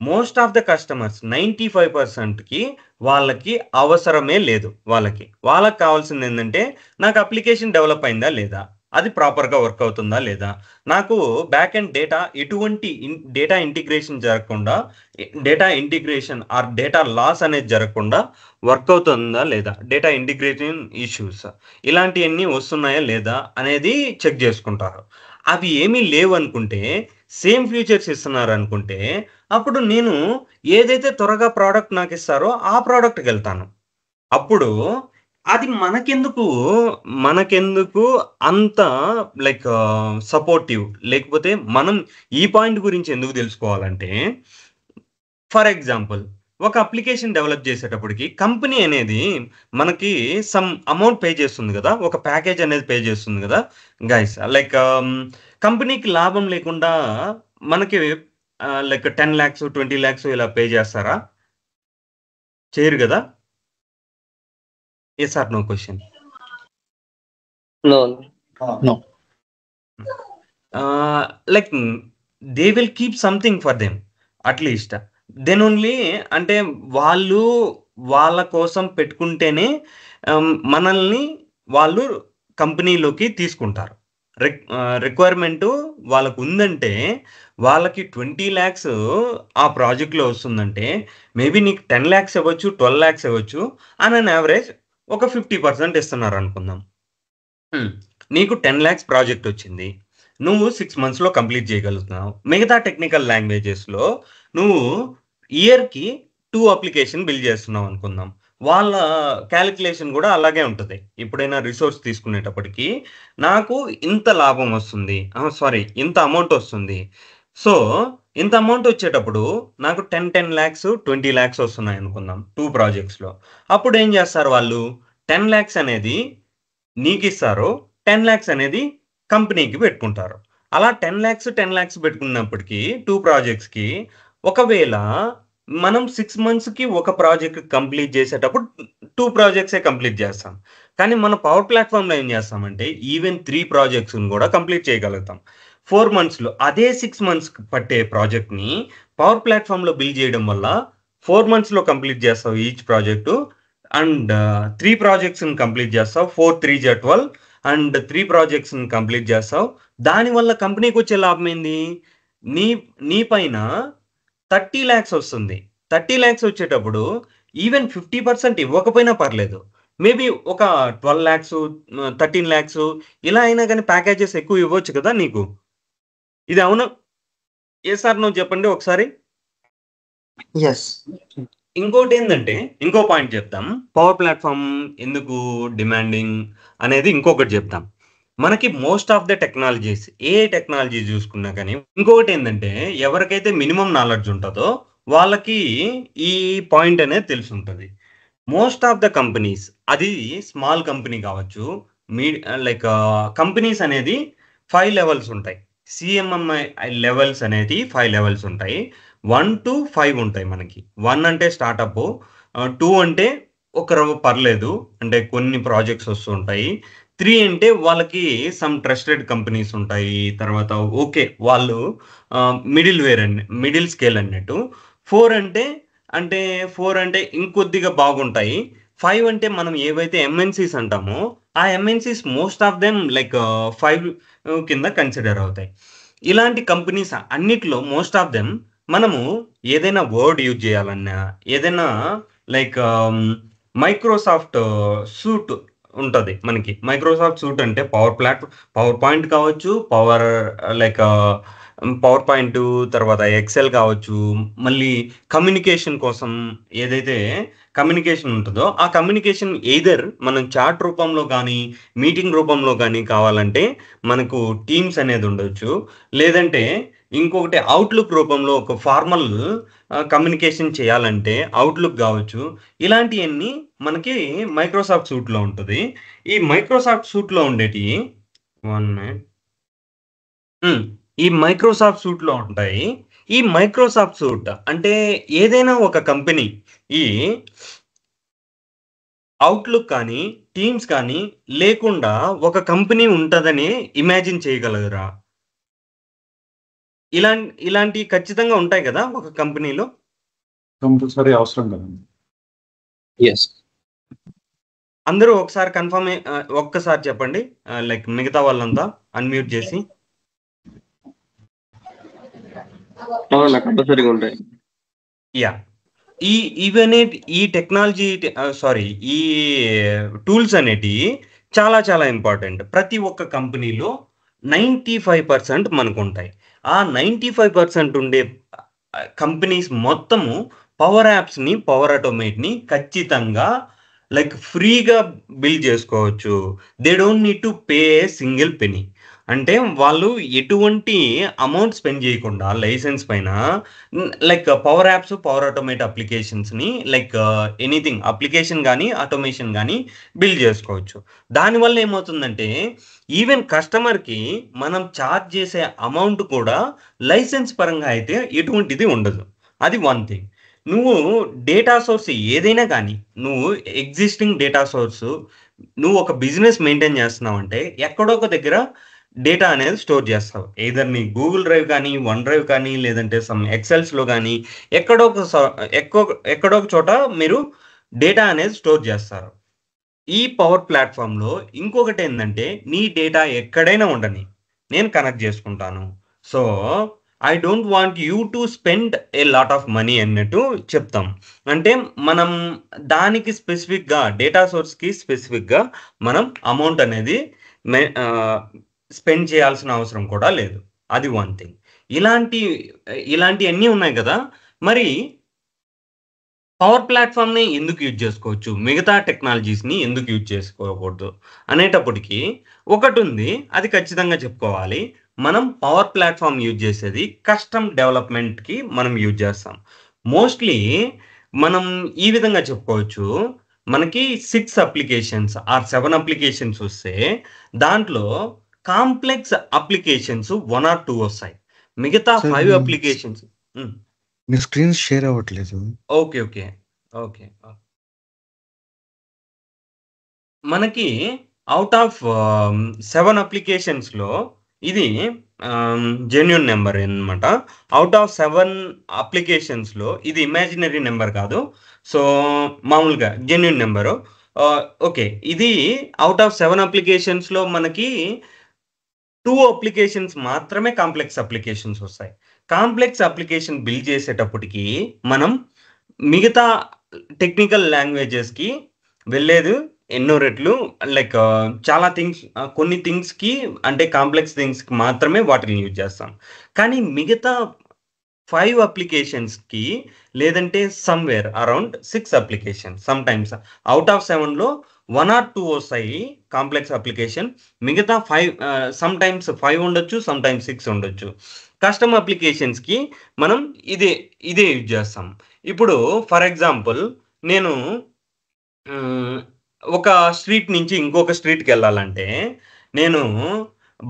మోస్ట్ ఆఫ్ ద కస్టమర్స్ 95%కి వాళ్ళకి అవసరమే లేదు వాళ్ళకి. వాళ్ళకి కావాల్సిందేందంటే, నాకు అప్లికేషన్ డెవలప్ అయిందా లేదా? అది ప్రాపర్‌గా వర్క్ అవుతుందా లేదా? నాకు బ్యాక్ ఎండ్ డేటా ఎటువంటి డేటా ఇంటిగ్రేషన్ జరగకుండా, data integration or data loss అనేది జరగకుండా వర్క్ అవుతుందా లేదా? డేటా ఇంటిగ్రేషన్ ఇష్యూస్ ఇలాంటియన్నీ వస్తున్నాయా లేదా? అనేది చెక్ జేసుకుంటారు. అవి ఏమీ లేవనుకుంటే, సేమ్ ఫీచర్స్ ఇస్తున్నారనుకుంటే, అప్పుడు నేను ఏదైతే త్వరగా ప్రోడక్ట్ నాకిస్తారో ఆ ప్రోడక్ట్‌కెళ్తాను. అప్పుడు అది మనకెందుకు అంత లైక్ సపోర్టివ్ లేకపోతే మనం ఈ పాయింట్ గురించి ఎందుకు తెలుసుకోవాలంటే, ఫర్ ఎగ్జాంపుల్ ఒక అప్లికేషన్ డెవలప్ చేసేటప్పటికి కంపెనీ అనేది మనకి సమ్ అమౌంట్ పే చేస్తుంది గదా! ఒక ప్యాకేజ్ అనేది పే చేస్తుంది గదా! గైస్ లైక్ కంపెనీకి లాభం లేకుండా మనకి లైక్ 10,00,000, 20,00,000 ఇలా పే చేస్తారా? చేయరు గదా! Yes or no question. No. No. Like they will keep something for them at least. Then only అంటే వాళ్ళు వాళ్ళ కోసం పెట్టుకుంటేనే మనల్ని వాళ్ళు కంపెనీలోకి తీసుకుంటారు. రిక్వైర్మెంటు వాళ్ళకుందంటే వాళ్ళకి 20,00,000 ఆ ప్రాజెక్ట్‌లో వస్తుందంటే మేబీ నీకు 10,00,000 ఇవ్వచ్చు, 12,00,000 ఇవ్వచ్చు. ఆన్ అన్ యావరేజ్ ఒక 50% ఇస్తున్నారనుకుందాం. నీకు 10,00,000 ప్రాజెక్ట్ వచ్చింది. నువ్వు 6 మంత్స్‌లో కంప్లీట్ చేయగలుగుతున్నావు. మిగతా టెక్నికల్ లాంగ్వేజెస్‌లో నువ్వు ఇయర్‌కి 2 అప్లికేషన్ బిల్డ్ చేస్తున్నావు అనుకుందాం. వాళ్ళ కాలిక్యులేషన్ గూడా అలాగే ఉంటది. ఎప్పుడైనా రిసోర్స్ తీసుకునేటప్పటికి నాకు ఇంత లాభం వస్తుంది. సారీ ఇంత అమౌంట్ వస్తుంది. సో, ఇంత అమౌంట్ వచ్చేటప్పుడు నాకు 10,00,000, 20,00,000 వస్తున్నాయనుకుందాం 2 ప్రాజెక్ట్స్‌లో. అప్పుడేం చేస్తారు వాళ్ళు 10,00,000 అనేది నీకిస్తారు. 10,00,000 అనేది కంపెనీకి పెట్టుకుంటారు. అలా 10,00,000, 10,00,000 పెట్టుకున్నప్పటికి 2 ప్రాజెక్ట్స్‌కి ఒకవేళ మనం 6 మంత్స్‌కి ఒక ప్రాజెక్ట్ కంప్లీట్ చేసేటప్పుడు 2 ప్రాజెక్ట్సే కంప్లీట్ చేస్తాం. కానీ మన పవర్ ప్లాట్‌ఫార్మ్‌లో ఏం చేస్తామంటే ఈవెన్ 3 ప్రాజెక్ట్స్‌ని కూడా కంప్లీట్ చేయగలుగుతాం. 4 మంత్స్‌లో అదే 6 మంత్స్‌కి పట్టే ప్రాజెక్ట్‌ని పవర్ ప్లాట్‌ఫార్మ్‌లో బిల్డ్ చేయడం వల్ల 4 మంత్స్‌లో కంప్లీట్ చేస్తావు ఈచ్ ప్రాజెక్టు. అండ్ 3 ప్రాజెక్ట్స్‌ని కంప్లీట్ చేస్తావు. 4, 3 జా 12 అండ్ 3 ప్రాజెక్ట్స్‌ని కంప్లీట్ చేస్తావు. దానివల్ల కంపెనీకొచ్చే లాభం ఏంది? నీ నీ పైన 30,00,000 వస్తుంది. 30,00,000 వచ్చేటప్పుడు ఈవెన్ 50% ఇవ్వకపోయినా పర్లేదు. మేబీ ఒక 12,00,000 13,00,000 ఇలా అయినా గాని ప్యాకేజెస్ ఎక్కువ ఇవ్వచ్చు కదా నీకు. ఇది అవునా? యెస్ ఆర్ నో చెప్పండి ఒకసారి? యెస్. ఇంకోటేందంటే, ఇంకో పాయింట్ చెప్తాం. పవర్ ప్లాట్‌ఫార్మ్ ఎందుకు డిమాండింగ్ అనేది ఇంకొకటి చెప్తాం. మనకి most of the technologies A technology చూసుకున్నా కానీ ఇంకొకటి ఏంటంటే ఎవరికైతే మినిమం నాలెడ్జ్ ఉంటుందో వాళ్ళకి ఈ పాయింట్ అనేది తెలిసి ఉంటుంది. మోస్ట్ ఆఫ్ ద కంపెనీస్ అది స్మాల్ కంపెనీ కావచ్చు, మీ లైక్ కంపెనీస్ అనేది 5 లెవెల్స్ ఉంటాయి. సిఎంఎంఐ లెవెల్స్ అనేది 5 లెవెల్స్ ఉంటాయి. 1 to 5 ఉంటాయి మనకి. 1 అంటే స్టార్టప్, 2 అంటే ఒకరు పర్లేదు అంటే కొన్ని ప్రాజెక్ట్స్ వస్తుంటాయి. 3 అంటే వాళ్ళకి సమ్ ట్రస్టెడ్ కంపెనీస్ ఉంటాయి. తర్వాత ఓకే వాళ్ళు మిడిల్ స్కేల్ అన్నట్టు. 4 అంటే 4 అంటే ఇంకొద్దిగా బాగుంటాయి. 5 అంటే మనం ఏవైతే ఎంఎన్సీస్ అంటామో ఆ MNCs most of them like 5 కింద కన్సిడర్ అవుతాయి. ఇలాంటి కంపెనీస్ అన్నిట్లో మోస్ట్ ఆఫ్ దెమ్ మనము ఏదైనా వర్డ్ యూజ్ చేయాలన్నా ఏదైనా లైక్ మైక్రోసాఫ్ట్ సూట్ ఉంటుంది మనకి. మైక్రోసాఫ్ట్ సూట్ అంటే పవర్ పాయింట్ కావచ్చు, పవర్ పాయింట్, తర్వాత ఎక్సెల్ కావచ్చు, మళ్ళీ కమ్యూనికేషన్ కోసం ఏదైతే కమ్యూనికేషన్ ఉంటుందో ఆ కమ్యూనికేషన్ ఎయిదర్ మనం చాట్ రూపంలో కానీ మీటింగ్ రూపంలో కానీ కావాలంటే మనకు టీమ్స్ అనేది ఉండొచ్చు. లేదంటే ఇంకొకటి అవుట్లుక్ రూపంలో ఒక ఫార్మల్ కమ్యూనికేషన్ చేయాలంటే అవుట్లుక్ కావచ్చు. ఇలాంటివన్నీ మనకి మైక్రోసాఫ్ట్ సూట్లో ఉంటుంది. ఈ మైక్రోసాఫ్ట్ సూట్లో ఉండేటి 1 minute. ఈ మైక్రోసాఫ్ట్ సూట్లో ఉంటాయి. ఈ మైక్రోసాఫ్ట్ సూట్ అంటే ఏదైనా ఒక కంపెనీ ఈ అవుట్లుక్ కానీ టీమ్స్ కానీ లేకుండా ఒక కంపెనీ ఉంటుందని ఇమాజిన్ చేయగలరా? ఇలాంటి ఖచ్చితంగా ఉంటాయి కదా ఒక కంపెనీలో. కంపల్సరీ అవసరం కదండి. ఎస్. అందరూ ఒకసారి ఒక్కసారి చెప్పండి, లైక్ మిగతా వాళ్ళంతా అన్మ్యూట్ చేసి. కంపల్సరీగా ఉంటాయి. యా, ఈ టెక్నాలజీ ఈ టూల్స్ అనేటివి చాలా చాలా ఇంపార్టెంట్. ప్రతి ఒక్క కంపెనీలో 95% మనకు ఉంటాయి. ఆ 95% ఉండే కంపెనీస్ మొత్తము పవర్ యాప్స్ని, పవర్ ఆటోమేట్ని ఖచ్చితంగా లైక్ ఫ్రీగా బిల్ చేసుకోవచ్చు. They don't need to pay a single penny. అంటే వాళ్ళు ఎటువంటి అమౌంట్ స్పెండ్ చేయకుండా లైసెన్స్ పైన like power apps, power automate అప్లికేషన్స్ని లైక్ ఎనీథింగ్ అప్లికేషన్ కానీ ఆటోమేషన్ కానీ బిల్ చేసుకోవచ్చు. దానివల్ల ఏమవుతుందంటే ఈవెన్ కస్టమర్కి మనం ఛార్జ్ చేసే అమౌంట్ కూడా లైసెన్స్ పరంగా అయితే ఎటువంటిది ఉండదు. అది వన్ థింగ్. నువ్వు డేటా సోర్స్ ఏదైనా కానీ నువ్వు ఎగ్జిస్టింగ్ డేటా సోర్స్ నువ్వు ఒక బిజినెస్ మెయింటైన్ చేస్తున్నావు అంటే ఎక్కడో ఒక దగ్గర డేటా అనేది స్టోర్ చేస్తావు. ఎయిదర్ నీ గూగుల్ డ్రైవ్ కానీ, వన్ డ్రైవ్ కానీ, లేదంటే సమ్ ఎక్సెల్స్లో కానీ ఎక్కడో ఒక చోట మీరు డేటా అనేది స్టోర్ చేస్తారు. ఈ పవర్ ప్లాట్ఫామ్లో ఇంకొకటి ఏంటంటే నీ డేటా ఎక్కడైనా ఉండని నేను కనెక్ట్ చేసుకుంటాను. So I don't want you to spend a lot of money అన్నట్టు చెప్తాం. అంటే మనం దానికి స్పెసిఫిక్గా డేటా సోర్స్కి స్పెసిఫిక్గా మనం అమౌంట్ అనేది స్పెండ్ చేయాల్సిన అవసరం కూడా లేదు. అది వన్ థింగ్. ఇలాంటివన్నీ ఉన్నాయి కదా. మరి పవర్ ప్లాట్ఫామ్ని ఎందుకు యూజ్ చేసుకోవచ్చు, మిగతా టెక్నాలజీస్ని ఎందుకు యూజ్ చేసుకోకూడదు అనేటప్పటికి ఒకటి ఉంది, అది ఖచ్చితంగా చెప్పుకోవాలి. మనం పవర్ ప్లాట్ఫామ్ యూజ్ చేసేది కస్టమ్ డెవలప్మెంట్కి మనం యూజ్ చేస్తాం. మోస్ట్లీ మనం ఈ విధంగా చెప్పుకోవచ్చు, మనకి 6 అప్లికేషన్స్ ఆర్ 7 అప్లికేషన్స్ వస్తే దాంట్లో కాంప్లెక్స్ అప్లికేషన్స్ 1 or 2 వస్తాయి. మిగతా 5 అప్లికేషన్స్. మీ స్క్రీన్ షేర్ అవ్వట్లేదు. ఓకే. మనకి అవుట్ ఆఫ్ 7 అప్లికేషన్స్లో ఇది జెన్యూన్ నెంబర్ అన్నమాట. అవుట్ ఆఫ్ 7 అప్లికేషన్స్లో ఇది ఇమాజినరీ నెంబర్ కాదు. సో మామూలుగా జెన్యూన్ నెంబరు. ఓకే, ఇది అవుట్ ఆఫ్ 7 అప్లికేషన్స్లో మనకి 2 అప్లికేషన్స్ మాత్రమే కాంప్లెక్స్ అప్లికేషన్స్ వస్తాయి. కాంప్లెక్స్ అప్లికేషన్ బిల్డ్ చేసేటప్పటికి మనం మిగతా టెక్నికల్ లాంగ్వేజెస్కి వెళ్ళేది ఎన్నో రెట్లు. లైక్ చాలా కొన్ని థింగ్స్కి అంటే కాంప్లెక్స్ థింగ్స్కి మాత్రమే వాటిని యూజ్ చేస్తాం. కానీ మిగతా 5 అప్లికేషన్స్కి లేదంటే somewhere around 6 applications, sometimes out of 7లో 1 or 2 వస్తాయి కాంప్లెక్స్ అప్లికేషన్. మిగతా 5 సమ్ టైమ్స్ 5 ఉండొచ్చు, సమ్ టైమ్స్ 6 ఉండొచ్చు. కస్టమ్ అప్లికేషన్స్కి మనం ఇదే యూజ్ చేస్తాం. ఇప్పుడు ఫర్ ఎగ్జాంపుల్ నేను ఒక స్ట్రీట్ నుంచి ఇంకొక స్ట్రీట్కి వెళ్ళాలంటే నేను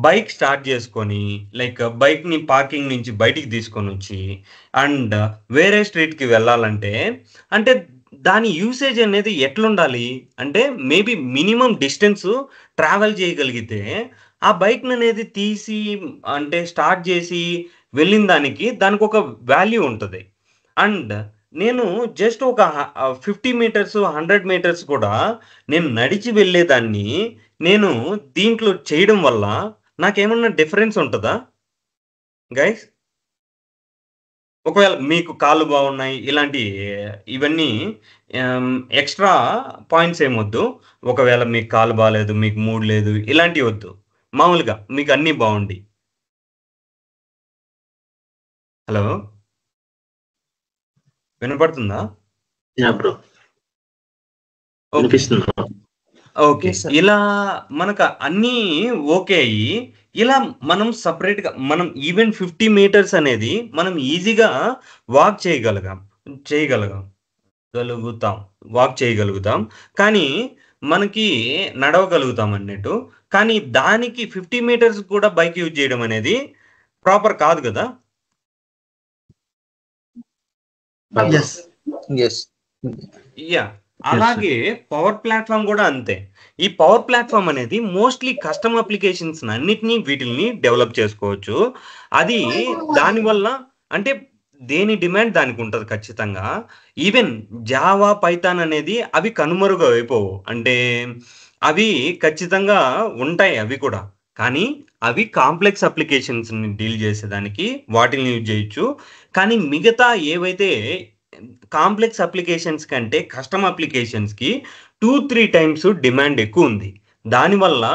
బైక్ స్టార్ట్ చేసుకొని లైక్ బైక్ని పార్కింగ్ నుంచి బయటికి తీసుకొని వచ్చి అండ్ వేరే స్ట్రీట్కి వెళ్ళాలంటే అంటే దాని యూసేజ్ అనేది ఎట్లుండాలి అంటే మేబీ మినిమం డిస్టెన్స్ ట్రావెల్ చేయగలిగితే ఆ బైక్ అనేది తీసి అంటే స్టార్ట్ చేసి వెళ్ళిన దానికి ఒక వాల్యూ ఉంటుంది. అండ్ నేను జస్ట్ ఒక 50 మీటర్స్ 100 మీటర్స్ కూడా నేను నడిచి వెళ్ళేదాన్ని నేను దీంట్లో చేయడం వల్ల నాకేమన్నా డిఫరెన్స్ ఉంటుందా గైస్? ఒకవేళ మీకు కాళ్ళు బాగున్నాయి ఇలాంటి ఇవన్నీ ఎక్స్ట్రా పాయింట్స్ ఏమొద్దు. ఒకవేళ మీకు కాలు బాగాలేదు, మీకు మూడ్ లేదు, ఇలాంటివి వద్దు. మామూలుగా మీకు అన్నీ బాగుండి. హలో, వినపడుతుందా? బ్రో ఓకే వినిపిస్తుంది. ఓకే. Yes, sir. ఇలా మనకు అన్నీ ఓకే అయ్యి ఇలా మనం సపరేట్గా మనం ఈవెన్ 50 మీటర్స్ అనేది మనం ఈజీగా వాక్ వాక్ చేయగలుగుతాం. కానీ మనకి నడవగలుగుతాం అన్నట్టు. కానీ దానికి 50 మీటర్స్ కూడా బైక్ యూజ్ చేయడం అనేది ప్రాపర్ కాదు కదా. Yes. యా అలాగే పవర్ ప్లాట్ఫామ్ కూడా అంతే. ఈ పవర్ ప్లాట్ఫామ్ అనేది మోస్ట్లీ కస్టమ్ అప్లికేషన్స్ అన్నిటినీ వీటిని డెవలప్ చేసుకోవచ్చు. అది దానివల్ల అంటే దేని డిమాండ్ దానికి ఉంటుంది ఖచ్చితంగా. ఈవెన్ జావా పైథాన్ అనేది అవి కనుమరుగు అయిపోవు, అంటే అవి ఖచ్చితంగా ఉంటాయి అవి కూడా. కానీ అవి కాంప్లెక్స్ అప్లికేషన్స్ని డీల్ చేసేదానికి వాటిని యూజ్ చేయొచ్చు. కానీ మిగతా ఏవైతే కాంప్లెక్స్ అప్లికేషన్స్ కంటే కస్టమ్ అప్లికేషన్స్కి 2-3 టైమ్స్ డిమాండ్ ఎక్కువ ఉంది. దానివల్ల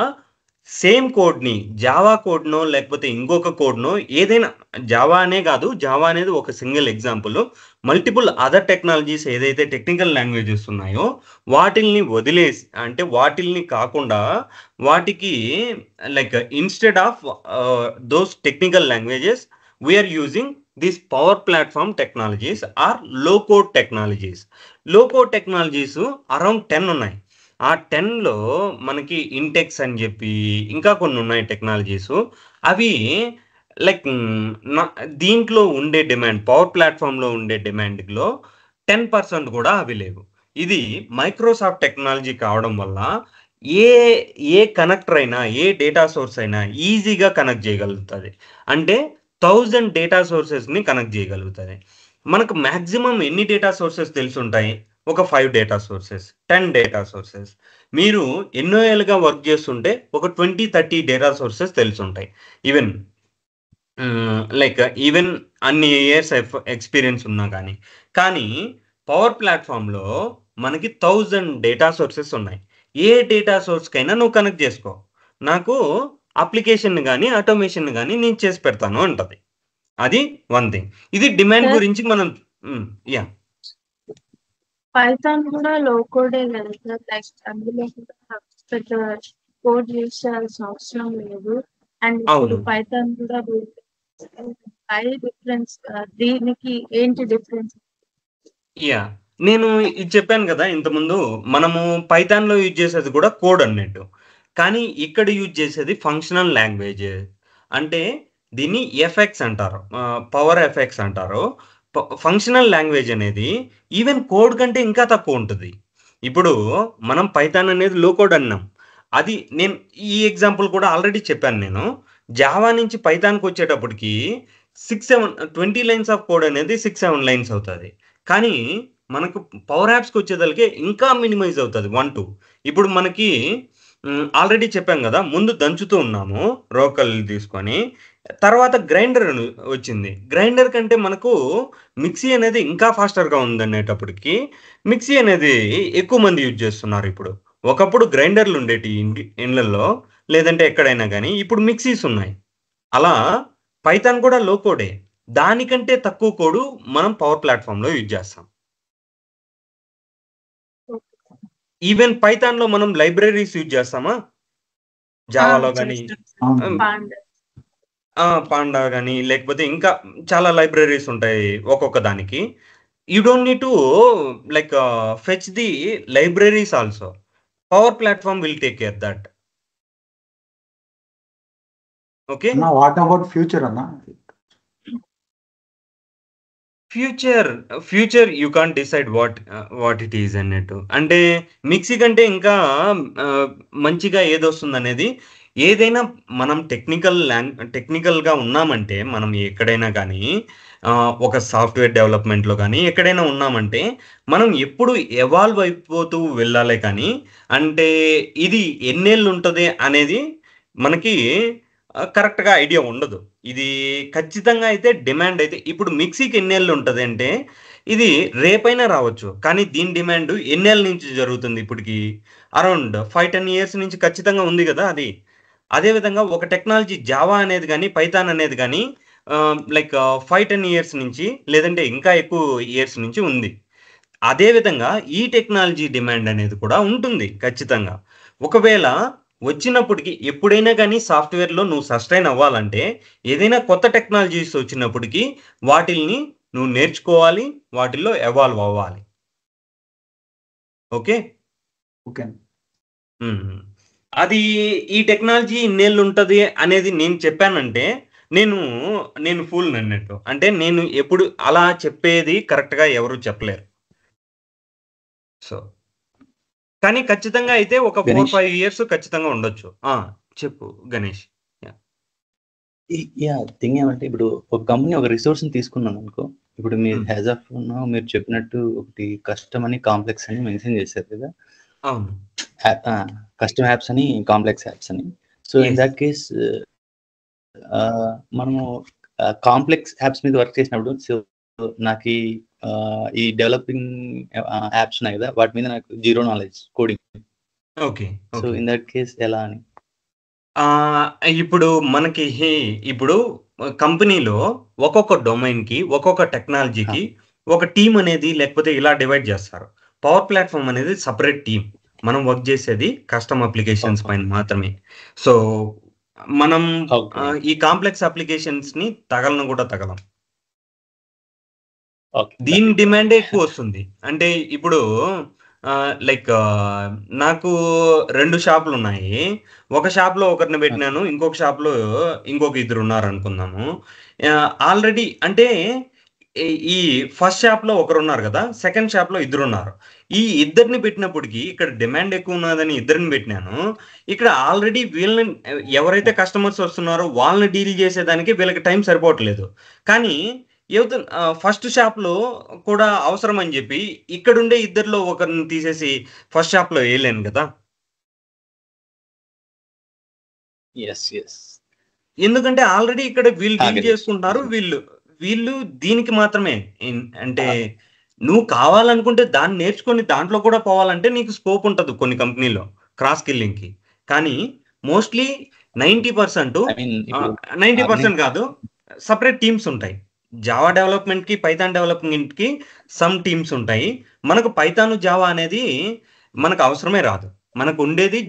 సేమ్ కోడ్ని జావా కోడ్నో లేకపోతే ఇంకొక కోడ్నో ఏదైనా, జావా అనే కాదు, జావా అనేది ఒక single example, multiple other technologies ఏదైతే టెక్నికల్ లాంగ్వేజెస్ ఉన్నాయో వాటిల్ని వదిలేసి అంటే వాటిల్ని కాకుండా వాటికి like instead of those technical languages we're using these power platform technologies or low code technologies. Low code technologies around 10 ఉన్నాయి. ఆ 10లో మనకి ఇంటెక్స్ అని చెప్పి ఇంకా కొన్ని ఉన్నాయి టెక్నాలజీస్. అవి లైక్ దీంట్లో ఉండే డిమాండ్, పవర్ ప్లాట్ఫామ్లో ఉండే డిమాండ్లో 10% కూడా అవి లేవు. ఇది మైక్రోసాఫ్ట్ టెక్నాలజీ కావడం వల్ల ఏ కనెక్టర్ అయినా ఏ డేటా సోర్స్ అయినా ఈజీగా కనెక్ట్ చేయగలుగుతుంది. అంటే 1000 డేటా సోర్సెస్ని కనెక్ట్ చేయగలుగుతుంది. మనకు మ్యాక్సిమం ఎన్ని డేటా సోర్సెస్ తెలిసి ఉంటాయి? ఒక 5 డేటా సోర్సెస్, 10 డేటా సోర్సెస్. మీరు ఎన్నో ఏళ్ళుగా వర్క్ చేస్తుంటే ఒక 20-30 డేటా సోర్సెస్ తెలిసి ఉంటాయి. ఈవెన్ అన్ని ఇయర్స్ ఎక్స్పీరియన్స్ ఉన్నా కానీ పవర్ ప్లాట్ఫామ్లో మనకి 1000 డేటా సోర్సెస్ ఉన్నాయి. ఏ డేటా సోర్స్కైనా నువ్వు కనెక్ట్ చేసుకో, నాకు అప్లికేషన్ కానీ ఆటోమేషన్ కానీ నేను చేసి పెడతాను అంటది. అది వన్ థింగ్. ఇది డిమాండ్ Sir. గురించి మనం యా పైథాన్ కూడా లో కోడే కదా సార్, లైక్ అందులో కూడా పెద్ద కోడ్ యూస్ చేయాల్సిన అవసరం లేదు. అండ్ ఇప్పుడు అవును. పైథాన్ కూడా హై డిఫరెన్స్, దీనికి ఏంటి డిఫరెన్స్? యా నేను ఇది చెప్పాను కదా ఇంతకుముందు, మనము పైథాన్లో యూజ్ చేసేది కూడా కోడ్ అన్నట్టు, కానీ ఇక్కడ యూజ్ చేసేది ఫంక్షనల్ లాంగ్వేజ్. అంటే దీన్ని ఎఫెక్ట్స్ అంటారు, పవర్ ఎఫెక్ట్స్ అంటారు. ఫంక్షనల్ లాంగ్వేజ్ అనేది ఈవెన్ కోడ్ కంటే ఇంకా తక్కువ ఉంటుంది. ఇప్పుడు మనం పైథాన్ అనేది లో కోడ్ అన్నాం. అది నేను ఈ ఎగ్జాంపుల్ కూడా ఆల్రెడీ చెప్పాను. నేను జావా నుంచి పైథాన్కి వచ్చేటప్పటికి 20 లైన్స్ ఆఫ్ కోడ్ అనేది 6-7 లైన్స్ అవుతుంది. కానీ మనకు పవర్ యాప్స్కి వచ్చేదానికి ఇంకా మినిమైజ్ అవుతుంది 1-2. ఇప్పుడు మనకి ఆల్రెడీ చెప్పాం కదా, ముందు దంచుతూ ఉన్నాము రోకల్ తీసుకొని, తర్వాత గ్రైండర్ వచ్చింది. గ్రైండర్ కంటే మనకు మిక్సీ అనేది ఇంకా ఫాస్టర్గా ఉందనేటప్పటికి మిక్సీ అనేది ఎక్కువ మంది యూజ్ చేస్తున్నారు ఇప్పుడు. ఒకప్పుడు గ్రైండర్లు ఉండేటి ఇండ్లలో లేదంటే ఎక్కడైనా కానీ, ఇప్పుడు మిక్సీస్ ఉన్నాయి. అలా పైథాన్ కూడా లో కోడే, దానికంటే తక్కువ కోడు మనం పవర్ ప్లాట్ఫామ్లో యూజ్ చేస్తాం. ఈవెన్ పైథాన్‌లో మనం లైబ్రరీస్ యూజ్ చేస్తామా? జావాలో గాని అవును. పాండా పాండా గాని లేకపోతే ఇంకా చాలా లైబ్రరీస్ ఉంటాయి ఒక్కొక్క దానికి. You don't need to like fetch the libraries also. Power platform will take care that. Okay. అన్న వాట్ అబౌట్ ఫ్యూచర్ అన్న? Future you can't decide what it is అన్నట్టు. అంటే మిక్సీ కంటే ఇంకా మంచిగా ఏదొస్తుందనేది ఏదైనా మనం టెక్నికల్‌గా ఉన్నామంటే మనం ఎక్కడైనా గానీ ఒక సాఫ్ట్‌వేర్ డెవలప్‌మెంట్‌లో గానీ ఎక్కడైనా ఉన్నామంటే మనం ఎప్పుడు ఎవాల్వ్ అయిపోతూ వెళ్ళాలే కానీ అంటే ఇది ఎన్నేళ్లుంటది అనేది మనకి కరెక్ట్‌గా ఐడియా ఉండదు. ఇది ఖచ్చితంగా అయితే డిమాండ్ అయితే ఇప్పుడు మిక్సీకి ఎన్నేళ్ళు ఉంటదంటే, ఇది రేపైనా రావచ్చు. కానీ దీని డిమాండ్ ఎన్నేళ్ల నుంచి జరుగుతుంది ఇప్పటికి? అరౌండ్ 5, 10 ఇయర్స్ నుంచి ఖచ్చితంగా ఉంది గదా! అది. అదే విధంగా ఒక టెక్నాలజీ జావా అనేది గాని, పైథాన్ అనేది గాని లైక్ 5, 10 ఇయర్స్ నుంచి లేదంటే ఇంకా ఎక్కువ ఇయర్స్ నుంచి ఉంది. అదే విధంగా ఈ టెక్నాలజీ డిమాండ్ అనేది కూడా ఉంటుంది ఖచ్చితంగా. ఒకవేళ వచ్చినప్పటికి ఎప్పుడైనా గానీ సాఫ్ట్‌వేర్‌లో నువ్వు సస్టైన్ అవ్వాలంటే, ఏదైనా కొత్త టెక్నాలజీస్ వచ్చినప్పటికి వాటిల్ని నువ్వు నేర్చుకోవాలి. వాటిల్లో ఎవాల్వ్ అవ్వాలి. ఓకే. ఓకే. హ్మ్. అది ఈ టెక్నాలజీ ఇన్నేళ్లుంటది అనేది నేను చెప్పానంటే, నేను నేను ఫూల్‌నన్నట్టు. అంటే నేను ఎప్పుడు అలా చెప్పేది కరెక్ట్‌గా ఎవరు చెప్పలేరు. సో కానీ ఖచ్చితంగా అయితే ఒక 4, గణేష్ 5 ఇయర్స్ ఖచ్చితంగా ఉండొచ్చు. చెప్పు గణేష్. యాహ్! థింగ్ ఏమంటే ఇప్పుడు ఒక కంపెనీ ఒక రిసోర్స్‌ని తీసుకున్నామనుకో, ఇప్పుడు మీరు హ్మ్. యాజ్ ఆఫ్ నౌ మీరు చెప్పినట్టు ఒకటి కస్టమ్ అని, కాంప్లెక్స్ అని మెన్షన్ చేశారు కదా! అవును. కస్టమ్ యాప్స్ అని, కాంప్లెక్స్ యాప్స్ అని. So, in yes. That case మనము కాంప్లెక్స్ యాప్స్ మీద వర్క్ చేసినప్పుడు నాకీ ఈ డెవలపింగ్ యాప్స్ ఉన్నాయి కదా! వాటి మీద నాకు zero knowledge coding. Okay. So, okay. In that case ఎలా అని? ఇప్పుడు మనకి ఇప్పుడు కంపెనీలో ఒక్కొక్క డొమైన్‌కి, ఒక్కొక్క ఆ! టెక్నాలజీకి ఒక టీమ్ అనేది లేకపోతే ఇలా డివైడ్ చేస్తారు. పవర్ ప్లాట్‌ఫార్మ్ అనేది సెపరేట్ టీమ్. మనం వర్క్ చేసేది కస్టమ్ అప్లికేషన్స్ ఓకే. పైన మాత్రమే. సో, మనం ఓకే. ఈ కాంప్లెక్స్ అప్లికేషన్స్‌ని తగలను కూడా తగలం. ఓకే. దీని గాట్ ఇట్. డిమాండే ఎక్కువొస్తుంది. అంటే ఇప్పుడు లైక్ నాకు 2 షాపులున్నాయి. ఒక షాప్‌లో ఒకరిని ఓకే. పెట్టినాను. ఇంకొక షాప్‌లో ఇంకొక ఇద్దరున్నారనుకుందాము. ఆల్రెడీ అంటే ఈ ఫస్ట్ షాప్‌లో ఒకరున్నారు గదా! సెకండ్ షాప్‌లో ఇద్దరున్నారు. ఈ ఇద్దరిని పెట్టినప్పటికి ఇక్కడ డిమాండ్ ఎక్కువున్నదని ఇద్దరిని పెట్టినాను. ఇక్కడ ఆల్రెడీ వీళ్ళని ఎవరైతే కస్టమర్స్ వస్తున్నారో వాళ్ళని డీల్ చేసేదానికి వీళ్ళకి టైం సరిపోవట్లేదు. కానీ ఫస్ట్ షాప్‌లో కూడా అవసరమని జెప్పి, ఇక్కడుండే ఇద్దరిలో ఒకరిని తీసేసి ఫస్ట్ షాప్‌లో ఎయలేను గదా! యెస్. యెస్. ఎందుకంటే ఆల్రెడీ ఇక్కడ వీళ్ళు డీల్ గణేష్. చేసుకుంటున్నారు. వీళ్ళు దీనికి మాత్రమే అంటే నువ్వు కావాలనుకుంటే దాన్ని నేర్చుకొని దాంట్లో కూడా పోవాలంటే నీకు స్కోప్ ఉంటది కొన్ని కంపెనీలో క్రాస్ స్కిల్లింగ్‌కి. కానీ మోస్ట్‌లీ 90% ఐ మీన్ ఇప్పుడు 90% కాదు. సెపరేట్ టీమ్స్ ఉంటాయి. జావా డెవలప్‌మెంట్‌కి, పైథాన్ డెవలప్‌మెంట్‌కి సమ్ టీమ్స్ ఉంటాయి. మనకు పైథాన్, జావా అనేది మనకు అవసరమే రాదు. మనకు ఉండేది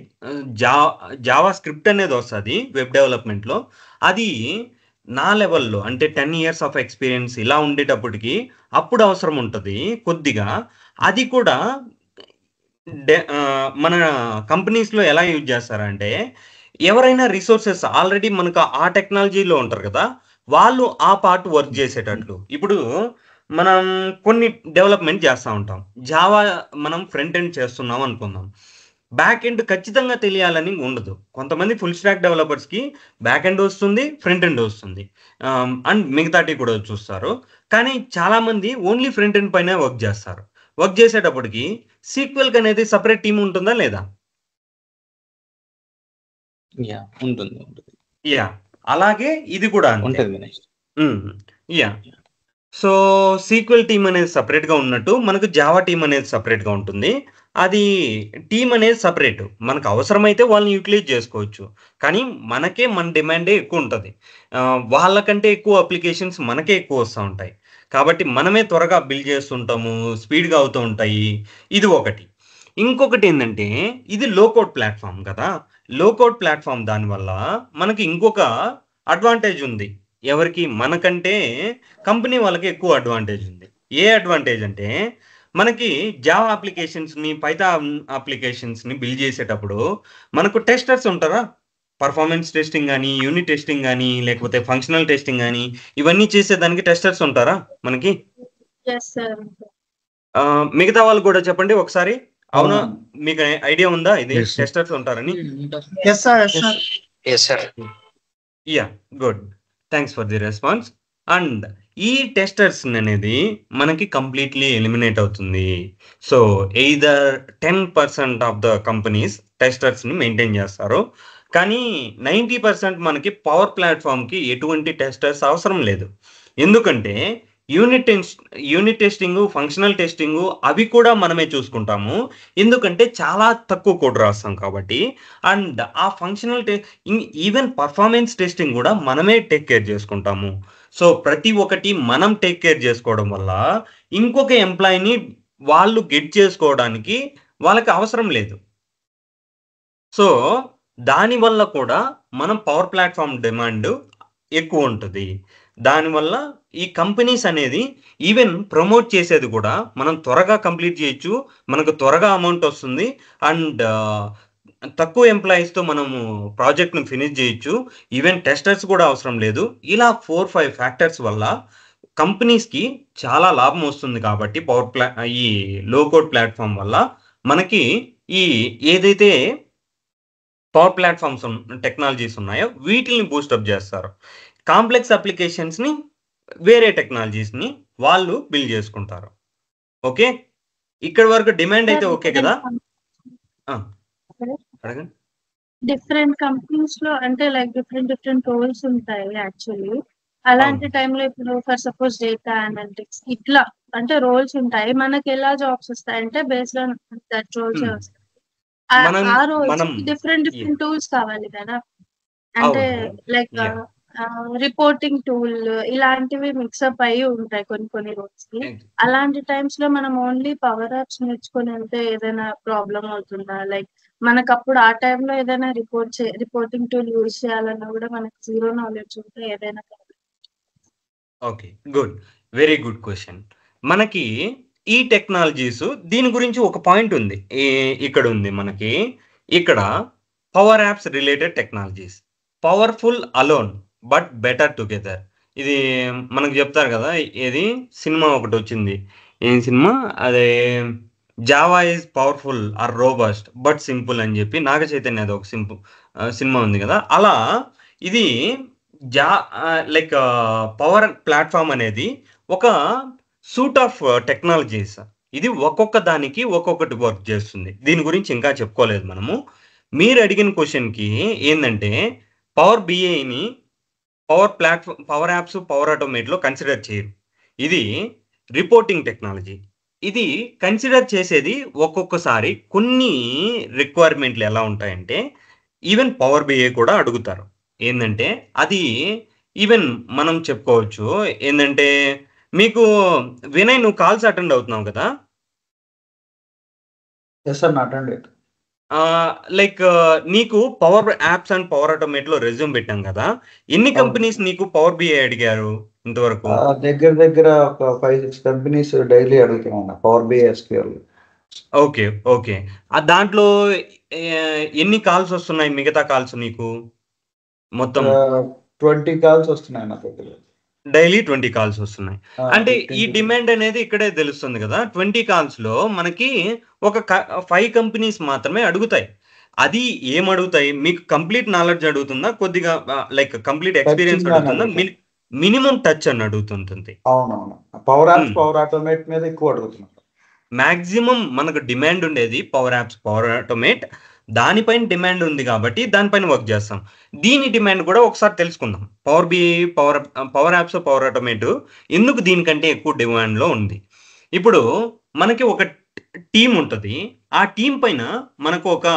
జావా స్క్రిప్ట్ అనేది వస్తది వెబ్ డెవలప్‌మెంట్‌లో. అది నా లెవెల్‌లో అంటే 10 ఇయర్స్ ఆఫ్ ఎక్స్‌పీరియన్స్ ఇలా ఉండేటప్పటికి అప్పుడు అవసరం ఉంటది కొద్దిగా. అది కూడా మన కంపెనీస్‌లో ఎలా యూజ్ చేస్తారంటే, ఎవరైనా రిసోర్సెస్ ఆల్రెడీ మనకు ఆ టెక్నాలజీలో ఉంటారు కదా! వాళ్ళు ఆ పార్ట్ వర్క్ చేసేటట్లు. ఇప్పుడు మనం కొన్ని డెవలప్‌మెంట్ చేస్తా ఉంటాం. జావా మనం ఫ్రంట్ ఎండ్ చేస్తున్నాం అనుకుందాం. బ్యాక్ ఎండ్ ఖచ్చితంగా తెలియాలని ఉండదు. కొంతమంది ఫుల్ స్టాక్ డెవలపర్స్‌కి బ్యాక్ ఎండ్ వస్తుంది, ఫ్రంట్ ఎండ్ వస్తుంది. అండ్ మిగతాటివి కూడా చూస్తారు. కానీ చాలామంది ఓన్లీ ఫ్రంట్ ఎండ్ పైనే వర్క్ చేస్తారు. వర్క్ చేసేటప్పటికి సీక్వెల్‌కి అనేది సెపరేట్ టీమ్ ఉంటుందా లేదా? ఉంటుంది. ఉంటుంది. యాహ్! అలాగే ఇది కూడా అంతే. ఉంటది గణేష్. హ్మ్. యాహ్! సో, సీక్వెల్ టీమ్ అనేది సెపరేట్‌గా ఉన్నట్టు, మనకు జావా టీమ్ అనేది సెపరేట్‌గా ఉంటుంది. అది టీమ్ అనేది సెపరేట్. మనకు అవసరమైతే వాళ్ళని యుటిలైజ్ చేసుకోవచ్చు. కానీ మన డిమాండే ఎక్కువుంటది. వాళ్ళకంటే ఎక్కువ అప్లికేషన్స్ మనకే ఎక్కువ వస్తా ఉంటాయి. కాబట్టి మనమే త్వరగా బిల్డ్ చేస్తుంటాము. స్పీడ్‌గా అవుతూ ఉంటాయి. ఇది ఒకటి. ఇంకొకటి ఏంటంటే ఇది లో కోడ్ ప్లాట్ఫామ్ కదా. లో కోడ్ ప్లాట్ఫామ్ దానివల్ల మనకి ఇంకొక అడ్వాంటేజ్ ఉంది. ఎవరికి? మనకంటే కంపెనీ వాళ్ళకి ఎక్కువ అడ్వాంటేజ్ ఉంది. ఏ అడ్వాంటేజ్ అంటే మనకి జావా అప్లికేషన్స్ని, పైథాన్ అప్లికేషన్స్ని బిల్డ్ చేసేటప్పుడు మనకు టెస్టర్స్ ఉంటారా? పర్ఫార్మెన్స్ టెస్టింగ్ కానీ, యూనిట్ టెస్టింగ్ కానీ, లేకపోతే ఫంక్షనల్ టెస్టింగ్ కానీ, ఇవన్నీ చేసేదానికి టెస్టర్స్ ఉంటారా మనకి? Yes sir. మిగతా వాళ్ళు కూడా చెప్పండి ఒకసారి. అవునా? అవును. మీకు ఐడియా ఉందా ఇది Yes, sir. టెస్టర్స్ ఉంటారని? Yes sir. Yes sir. Yeah, good. Thanks for the response. And ఈ టెస్టర్స్ అనేది మనకి కంప్లీట్లీ ఎలిమినేట్ అవుతుంది. So either 10% of the companies టెస్టర్స్ని మెయింటైన్ చేస్తారు, కానీ 90% మనకి పవర్ ప్లాట్ఫామ్కి ఎటువంటి టెస్టర్స్ అవసరం లేదు. ఎందుకంటే యూనిట్ టెస్టింగ్, ఫంక్షనల్ టెస్టింగ్ అవి కూడా మనమే చూసుకుంటాము. ఎందుకంటే చాలా తక్కువ కోడ్ రాస్తాం కాబట్టి. అండ్ ఆ ఫంక్షనల్ ఈవెన్ పర్ఫార్మెన్స్ టెస్టింగ్ కూడా మనమే టేక్ కేర్ చేసుకుంటాము. సో ప్రతి ఒక్కటి మనం టేక్ కేర్ చేసుకోవడం వల్ల ఇంకొక ఎంప్లాయీని వాళ్ళు గెట్ చేసుకోవడానికి వాళ్ళకి అవసరం లేదు. సో దానివల్ల కూడా మనం పవర్ ప్లాట్ఫామ్ డిమాండ్ ఎక్కువ ఉంటుంది. దానివల్ల ఈ కంపెనీస్ అనేది ఈవెన్ ప్రమోట్ చేసేది కూడా మనం త్వరగా కంప్లీట్ చేయొచ్చు, మనకు త్వరగా అమౌంట్ వస్తుంది, అండ్ తక్కువ ఎంప్లాయీస్తో మనము ప్రాజెక్ట్ను ఫినిష్ చేయొచ్చు, ఈవెన్ టెస్టర్స్ కూడా అవసరం లేదు. ఇలా 4-5 ఫ్యాక్టర్స్ వల్ల కంపెనీస్కి చాలా లాభం వస్తుంది. కాబట్టి ఈ లో కోడ్ ప్లాట్ఫామ్ వల్ల మనకి ఈ ఏదైతే పవర్ ప్లాట్ఫామ్స్ టెక్నాలజీస్ ఉన్నాయో వీటిని బూస్టప్ చేస్తారు. కాంప్లెక్స్ అప్లికేషన్స్ని, వేరే టెక్నాలజీస్ని వాళ్ళు బిల్డ్ చేసుకుంటారు. ఓకే, ఇక్కడ వరకు డిమాండ్ అయితే ఓకే కదా? అడగండి. డిఫరెంట్ కంపెనీస్ లో అంటే లైక్ డిఫరెంట్ రోల్స్ ఉంటాయి యాక్చువల్లీ. అలాంటి టైంలో ఇప్పుడు ఫర్ సపోజ్ డేటా అనలిటిక్స్ ఇట్లా అంటే రోల్స్ ఉంటాయి. మనకి ఎలా జాబ్స్ వస్తాయంటే బేస్డ్ ఆన్ దట్ రోల్స్ వస్తాయి. ఆ రోల్స్ డిఫరెంట్ టూల్స్ కావాలి కదా. అంటే లైక్ రిపోర్టింగ్ టూల్ ఇలాంటివి మిక్సప్ అయ్యి ఉంటాయి కొన్ని రోల్స్ కి. అలాంటి టైమ్స్ లో మనం ఓన్లీ పవర్ యాప్స్ నేర్చుకొని వెళ్తే ఏదైనా ప్రాబ్లం అవుతుందా? లైక్ మనకు అప్పుడు ఆ టైంలో ఏదైనా రిపోర్టింగ్ టూల్ యూజ్ చేయాలన్నా కూడా మనకు జీరో నాలెడ్జ్ ఉంటే ఏదైనా. Okay, good, very good question. మనకి ఈ టెక్నాలజీస్ దీని గురించి ఒక పాయింట్ ఉంది, ఇక్కడ ఉంది మనకి. ఇక్కడ power apps related technologies, powerful alone but better together. ఇది మనకు చెప్తారు కదా, ఏది సినిమా ఒకటి వచ్చింది, ఏం సినిమా అదే, Java is powerful or robust but simple అని చెప్పి నాగ చైతన్య అది ఒక సినిమా ఉంది కదా. అలా ఇది లైక్ పవర్ ప్లాట్ఫామ్ అనేది ఒక సూట్ ఆఫ్ టెక్నాలజీస్. ఇది ఒక్కొక్క దానికి ఒక్కొక్కటి వర్క్ చేస్తుంది. దీని గురించి ఇంకా చెప్పుకోలేదు మనము. మీరు అడిగిన క్వశ్చన్కి ఏంటంటే పవర్ బిఐని పవర్ యాప్స్, పవర్ ఆటోమేట్లో కన్సిడర్ చేయరు. ఇది రిపోర్టింగ్ టెక్నాలజీ. ఇది కన్సిడర్ చేసేది ఒక్కొక్కసారి కొన్ని రిక్వైర్మెంట్లు ఎలా ఉంటాయంటే ఈవెన్ పవర్ బిఐ కూడా అడుగుతారు. ఏంటంటే అది ఈవెన్ మనం చెప్పుకోవచ్చు ఏంటంటే, మీకు వినయ్ నువ్వు కాల్స్ అటెండ్ అవుతున్నావు కదా? లైక్ నీకు పవర్ యాప్స్ అండ్ పవర్ ఆటోమేట్లో రెజ్యూమ్ పెట్టాం కదా, ఎన్ని కంపెనీస్ నీకు పవర్ బిఐ అడిగారు ఇంతవరకు? దగ్గర ఒక 5-6 కంపెనీస్ డైలీ అడుగుతున్నాను power BI SQL. Okay okay, దాంట్లో ఎన్ని కాల్స్ వస్తున్నాయి? మిగతా కాల్స్ నీకు మొత్తం 20 కాల్స్ వస్తున్నాయి నా దగ్గర. డైలీ 20 కాల్స్ వస్తున్నాయి. అంటే ఈ డిమాండ్ అనేది ఇక్కడే తెలుస్తుంది కదా. 20 కాల్స్ లో మనకి ఒక 5 కంపెనీస్ మాత్రమే అడుగుతాయి. అది ఏం అడుగుతాయి? మీకు కంప్లీట్ నాలెడ్జ్ అడుగుతుందా, కొద్దిగా లైక్ కంప్లీట్ ఎక్స్పీరియన్స్ అడుగుతుందా, మినిమం టచ్ అని అడుగుతుంటుంది? అవునవును, పవర్ యాప్స్, పవర్ ఆటోమేట్ మీద ఎక్కువ అడుగుతున్నారు. మాక్సిమం మనకు డిమాండ్ ఉండేది పవర్ యాప్స్, పవర్ ఆటోమేట్, దానిపైన డిమాండ్ ఉంది కాబట్టి దానిపైన వర్క్ చేస్తాం. దీని డిమాండ్ కూడా ఒకసారి తెలుసుకుందాం. Power BI, power apps, power automate ఎందుకు దీనికంటే ఎక్కువ డిమాండ్లో ఉంది? ఇప్పుడు మనకి ఒక టీం ఉంటుంది. ఆ టీం పైన మనకు ఒక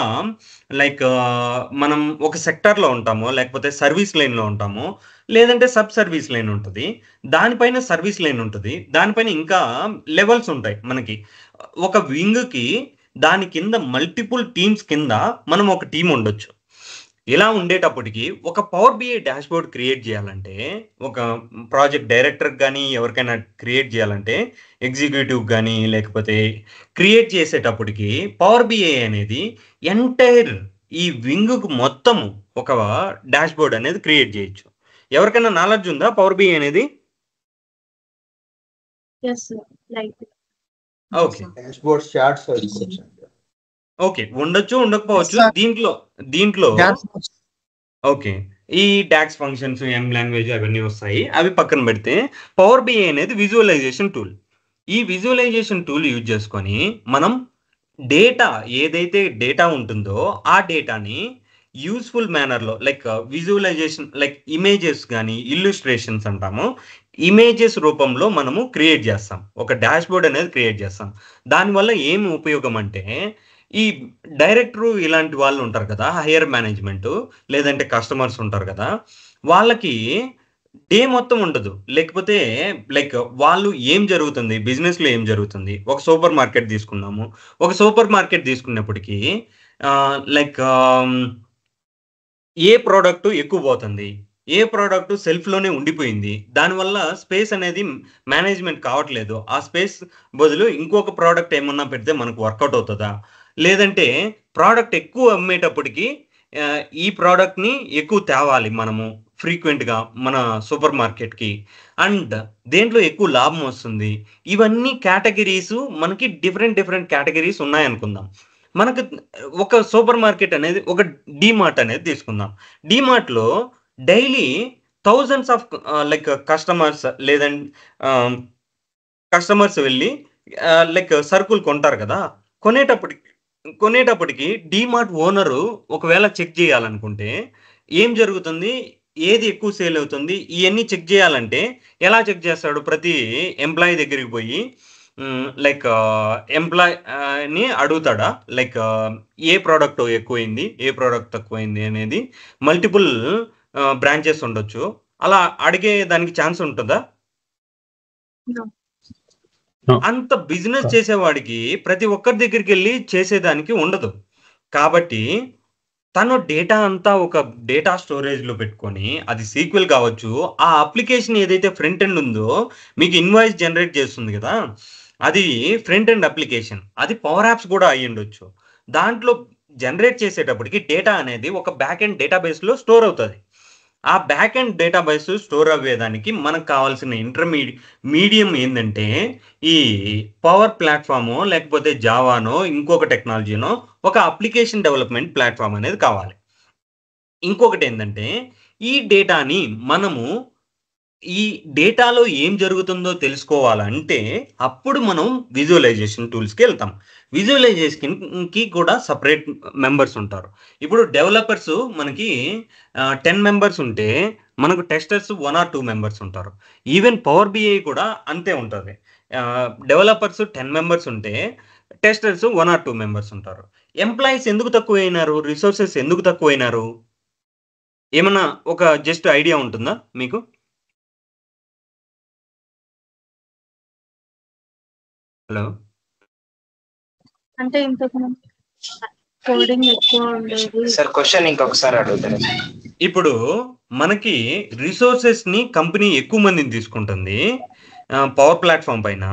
లైక్ మనం ఒక సెక్టార్లో ఉంటామో, లేకపోతే సర్వీస్ లైన్లో ఉంటామో, లేదంటే సబ్ సర్వీస్ లైన్ ఉంటుంది, దానిపైన సర్వీస్ లైన్ ఉంటుంది, దానిపైన ఇంకా లెవెల్స్ ఉంటాయి. మనకి ఒక వింగ్కి దాని కింద మల్టిపుల్ టీమ్స్ కింద మనం ఒక టీం ఉండొచ్చు. ఇలా ఉండేటప్పటికి ఒక పవర్ బిఐ డాష్బోర్డ్ క్రియేట్ చేయాలంటే, ఒక ప్రాజెక్ట్ డైరెక్టర్ కానీ ఎవరికైనా క్రియేట్ చేయాలంటే, ఎగ్జిక్యూటివ్ కానీ లేకపోతే క్రియేట్ చేసేటప్పటికి పవర్ బిఐ అనేది ఎంటైర్ ఈ వింగ్కు మొత్తం ఒక డాష్బోర్డ్ అనేది క్రియేట్ చేయొచ్చు. ఎవరికైనా నాలెడ్జ్ ఉందా పవర్ బిఐ అనేది? ఓకే డాష్బోర్డ్ చార్ట్స్ ఓకే, ఉండొచ్చు ఉండకపోవచ్చు. దీంట్లో ఓకే, ఈ డాక్స్ ఫంక్షన్స్, ఎం లాంగ్వేజ్ అవన్నీ వస్తాయి. అవి పక్కన పెడితే పవర్ బిఐ అనేది విజువలైజేషన్ టూల్. ఈ విజువలైజేషన్ టూల్ యూజ్ చేసుకొని మనం డేటా ఏదైతే డేటా ఉంటుందో ఆ డేటాని యూస్ఫుల్ మేనర్లో లైక్ విజువలైజేషన్, లైక్ ఇమేజెస్ కానీ ఇల్లుస్ట్రేషన్స్ అంటాము, ఇమేజెస్ రూపంలో మనము క్రియేట్ చేస్తాం. ఒక డాష్బోర్డ్ అనేది క్రియేట్ చేస్తాం. దానివల్ల ఏం ఉపయోగం అంటే, ఈ డైరెక్టరు ఇలాంటి వాళ్ళు ఉంటారు కదా, హైయర్ మేనేజ్మెంట్ లేదంటే కస్టమర్స్ ఉంటారు కదా, వాళ్ళకి డే మొత్తం ఉండదు. లేకపోతే లైక్ వాళ్ళు ఏం జరుగుతుంది బిజినెస్లో ఏం జరుగుతుంది, ఒక సూపర్ మార్కెట్ తీసుకున్నాము. ఒక సూపర్ మార్కెట్ తీసుకున్నప్పటికీ లైక్ ఏ ప్రోడక్ట్ ఎక్కువ పోతుంది, ఏ ప్రోడక్ట్ సెల్ఫ్లోనే ఉండిపోయింది, దానివల్ల స్పేస్ అనేది మేనేజ్మెంట్ కావట్లేదు, ఆ స్పేస్ బదులు ఇంకొక ప్రోడక్ట్ ఏమన్నా పెడితే మనకు వర్కౌట్ అవుతుందా, లేదంటే ప్రోడక్ట్ ఎక్కువ అమ్మేటప్పటికి ఈ ప్రోడక్ట్ని ఎక్కువ తేవాలి మనము ఫ్రీక్వెంట్గా మన సూపర్ మార్కెట్కి, అండ్ దేంట్లో ఎక్కువ లాభం వస్తుంది. ఇవన్నీ కేటగిరీస్ మనకి డిఫరెంట్ కేటగిరీస్ ఉన్నాయనుకుందాం. మనకు ఒక సూపర్ మార్కెట్ అనేది, ఒక డిమార్ట్ అనేది తీసుకుందాం. డిమార్ట్లో daily thousands of like customers వెళ్ళి లైక్ సరుకులు కొంటారు కదా. కొనేటప్పటికి డిమార్ట్ ఓనరు ఒకవేళ చెక్ చేయాలనుకుంటే ఏం జరుగుతుంది, ఏది ఎక్కువ సేల్ అవుతుంది, ఇవన్నీ చెక్ చేయాలంటే ఎలా చెక్ చేస్తాడు? ప్రతి ఎంప్లాయీ దగ్గరికి పోయి లైక్ ఎంప్లాయీని అడుగుతాడా, లైక్ ఏ ప్రోడక్ట్ ఎక్కువైంది, ఏ ప్రోడక్ట్ తక్కువైంది అనేది మల్టిపుల్ బ్రాంచెస్ ఉండొచ్చు. అలా అడిగే దానికి ఛాన్స్ ఉంటుందా? అంత బిజినెస్ చేసేవాడికి ప్రతి ఒక్కరి దగ్గరికి వెళ్ళి చేసేదానికి ఉండదు. కాబట్టి తను డేటా అంతా ఒక డేటా స్టోరేజ్లో పెట్టుకొని, అది సీక్వెల్ కావచ్చు, ఆ అప్లికేషన్ ఏదైతే ఫ్రంట్ ఎండ్ ఉందో మీకు ఇన్వాయిస్ జనరేట్ చేస్తుంది కదా, అది ఫ్రంట్ ఎండ్ అప్లికేషన్, అది పవర్ యాప్స్ కూడా అయ్యి ఉండొచ్చు. దాంట్లో జనరేట్ చేసేటప్పటికి డేటా అనేది ఒక బ్యాక్ ఎండ్ డేటాబేస్లో స్టోర్ అవుతుంది. ఆ బ్యాక్ ఎండ్ డేటాబేస్ స్టోర్ అవ్వేదానికి మనకు కావాల్సిన మీడియం ఏంటంటే ఈ పవర్ ప్లాట్ఫామో లేకపోతే జావానో ఇంకొక టెక్నాలజీనో ఒక అప్లికేషన్ డెవలప్మెంట్ ప్లాట్ఫామ్ అనేది కావాలి. ఇంకొకటి ఏంటంటే ఈ డేటాని మనము ఈ డేటాలో ఏం జరుగుతుందో తెలుసుకోవాలంటే అప్పుడు మనం విజువలైజేషన్ టూల్స్కి వెళ్తాం. విజువలైజేషన్కి కూడా సపరేట్ మెంబర్స్ ఉంటారు. ఇప్పుడు డెవలపర్స్ మనకి 10 మెంబర్స్ ఉంటే మనకు టెస్టర్స్ 1 or 2 మెంబర్స్ ఉంటారు. ఈవెన్ పవర్ బిఐ కూడా అంతే ఉంటుంది. డెవలపర్స్ 10 మెంబర్స్ ఉంటే టెస్టర్స్ 1 or 2 మెంబర్స్ ఉంటారు. ఎంప్లాయీస్ ఎందుకు తక్కువైనారు, రిసోర్సెస్ ఎందుకు తక్కువైనారు, ఏమన్నా ఒక జస్ట్ ఐడియా ఉంటుందా మీకు? హలో, అంటే ఇంతకు ముందు కోడింగ్ ఎక్కువ ఉండేది. సార్ క్వశ్చన్ ఇంకొకసారి అడుగుతారు. ఇప్పుడు మనకి రిసోర్సెస్ ని కంపెనీ ఎక్కువ మందిని తీసుకుంటుంది పవర్ ప్లాట్ఫామ్ పైన.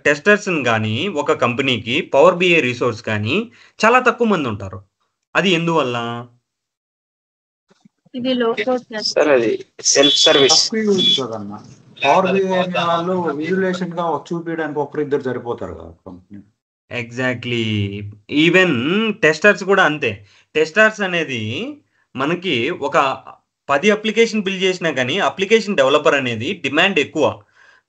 టెస్టర్స్ కానీ ఒక కంపెనీకి పవర్ బిఐ రిసోర్స్ కానీ చాలా తక్కువ మంది ఉంటారు. అది ఎందువల్ల? ఇది లో కోడ్ సార్ అది సెల్ఫ్ సర్వీస్. కదన్నా, పవర్ బిఐ వాళ్ళు విజువలైజేషన్ గా చూపించడానికి ఒకరిద్దరు సరిపోతారు కదా కంపెనీ. ఎగ్జాక్ట్లీ, ఈవెన్ టెస్టర్స్ కూడా అంతే. టెస్టర్స్ అనేది మనకి ఒక 10 అప్లికేషన్ బిల్డ్ చేసినా కానీ అప్లికేషన్ డెవలపర్ అనేది డిమాండ్ ఎక్కువ.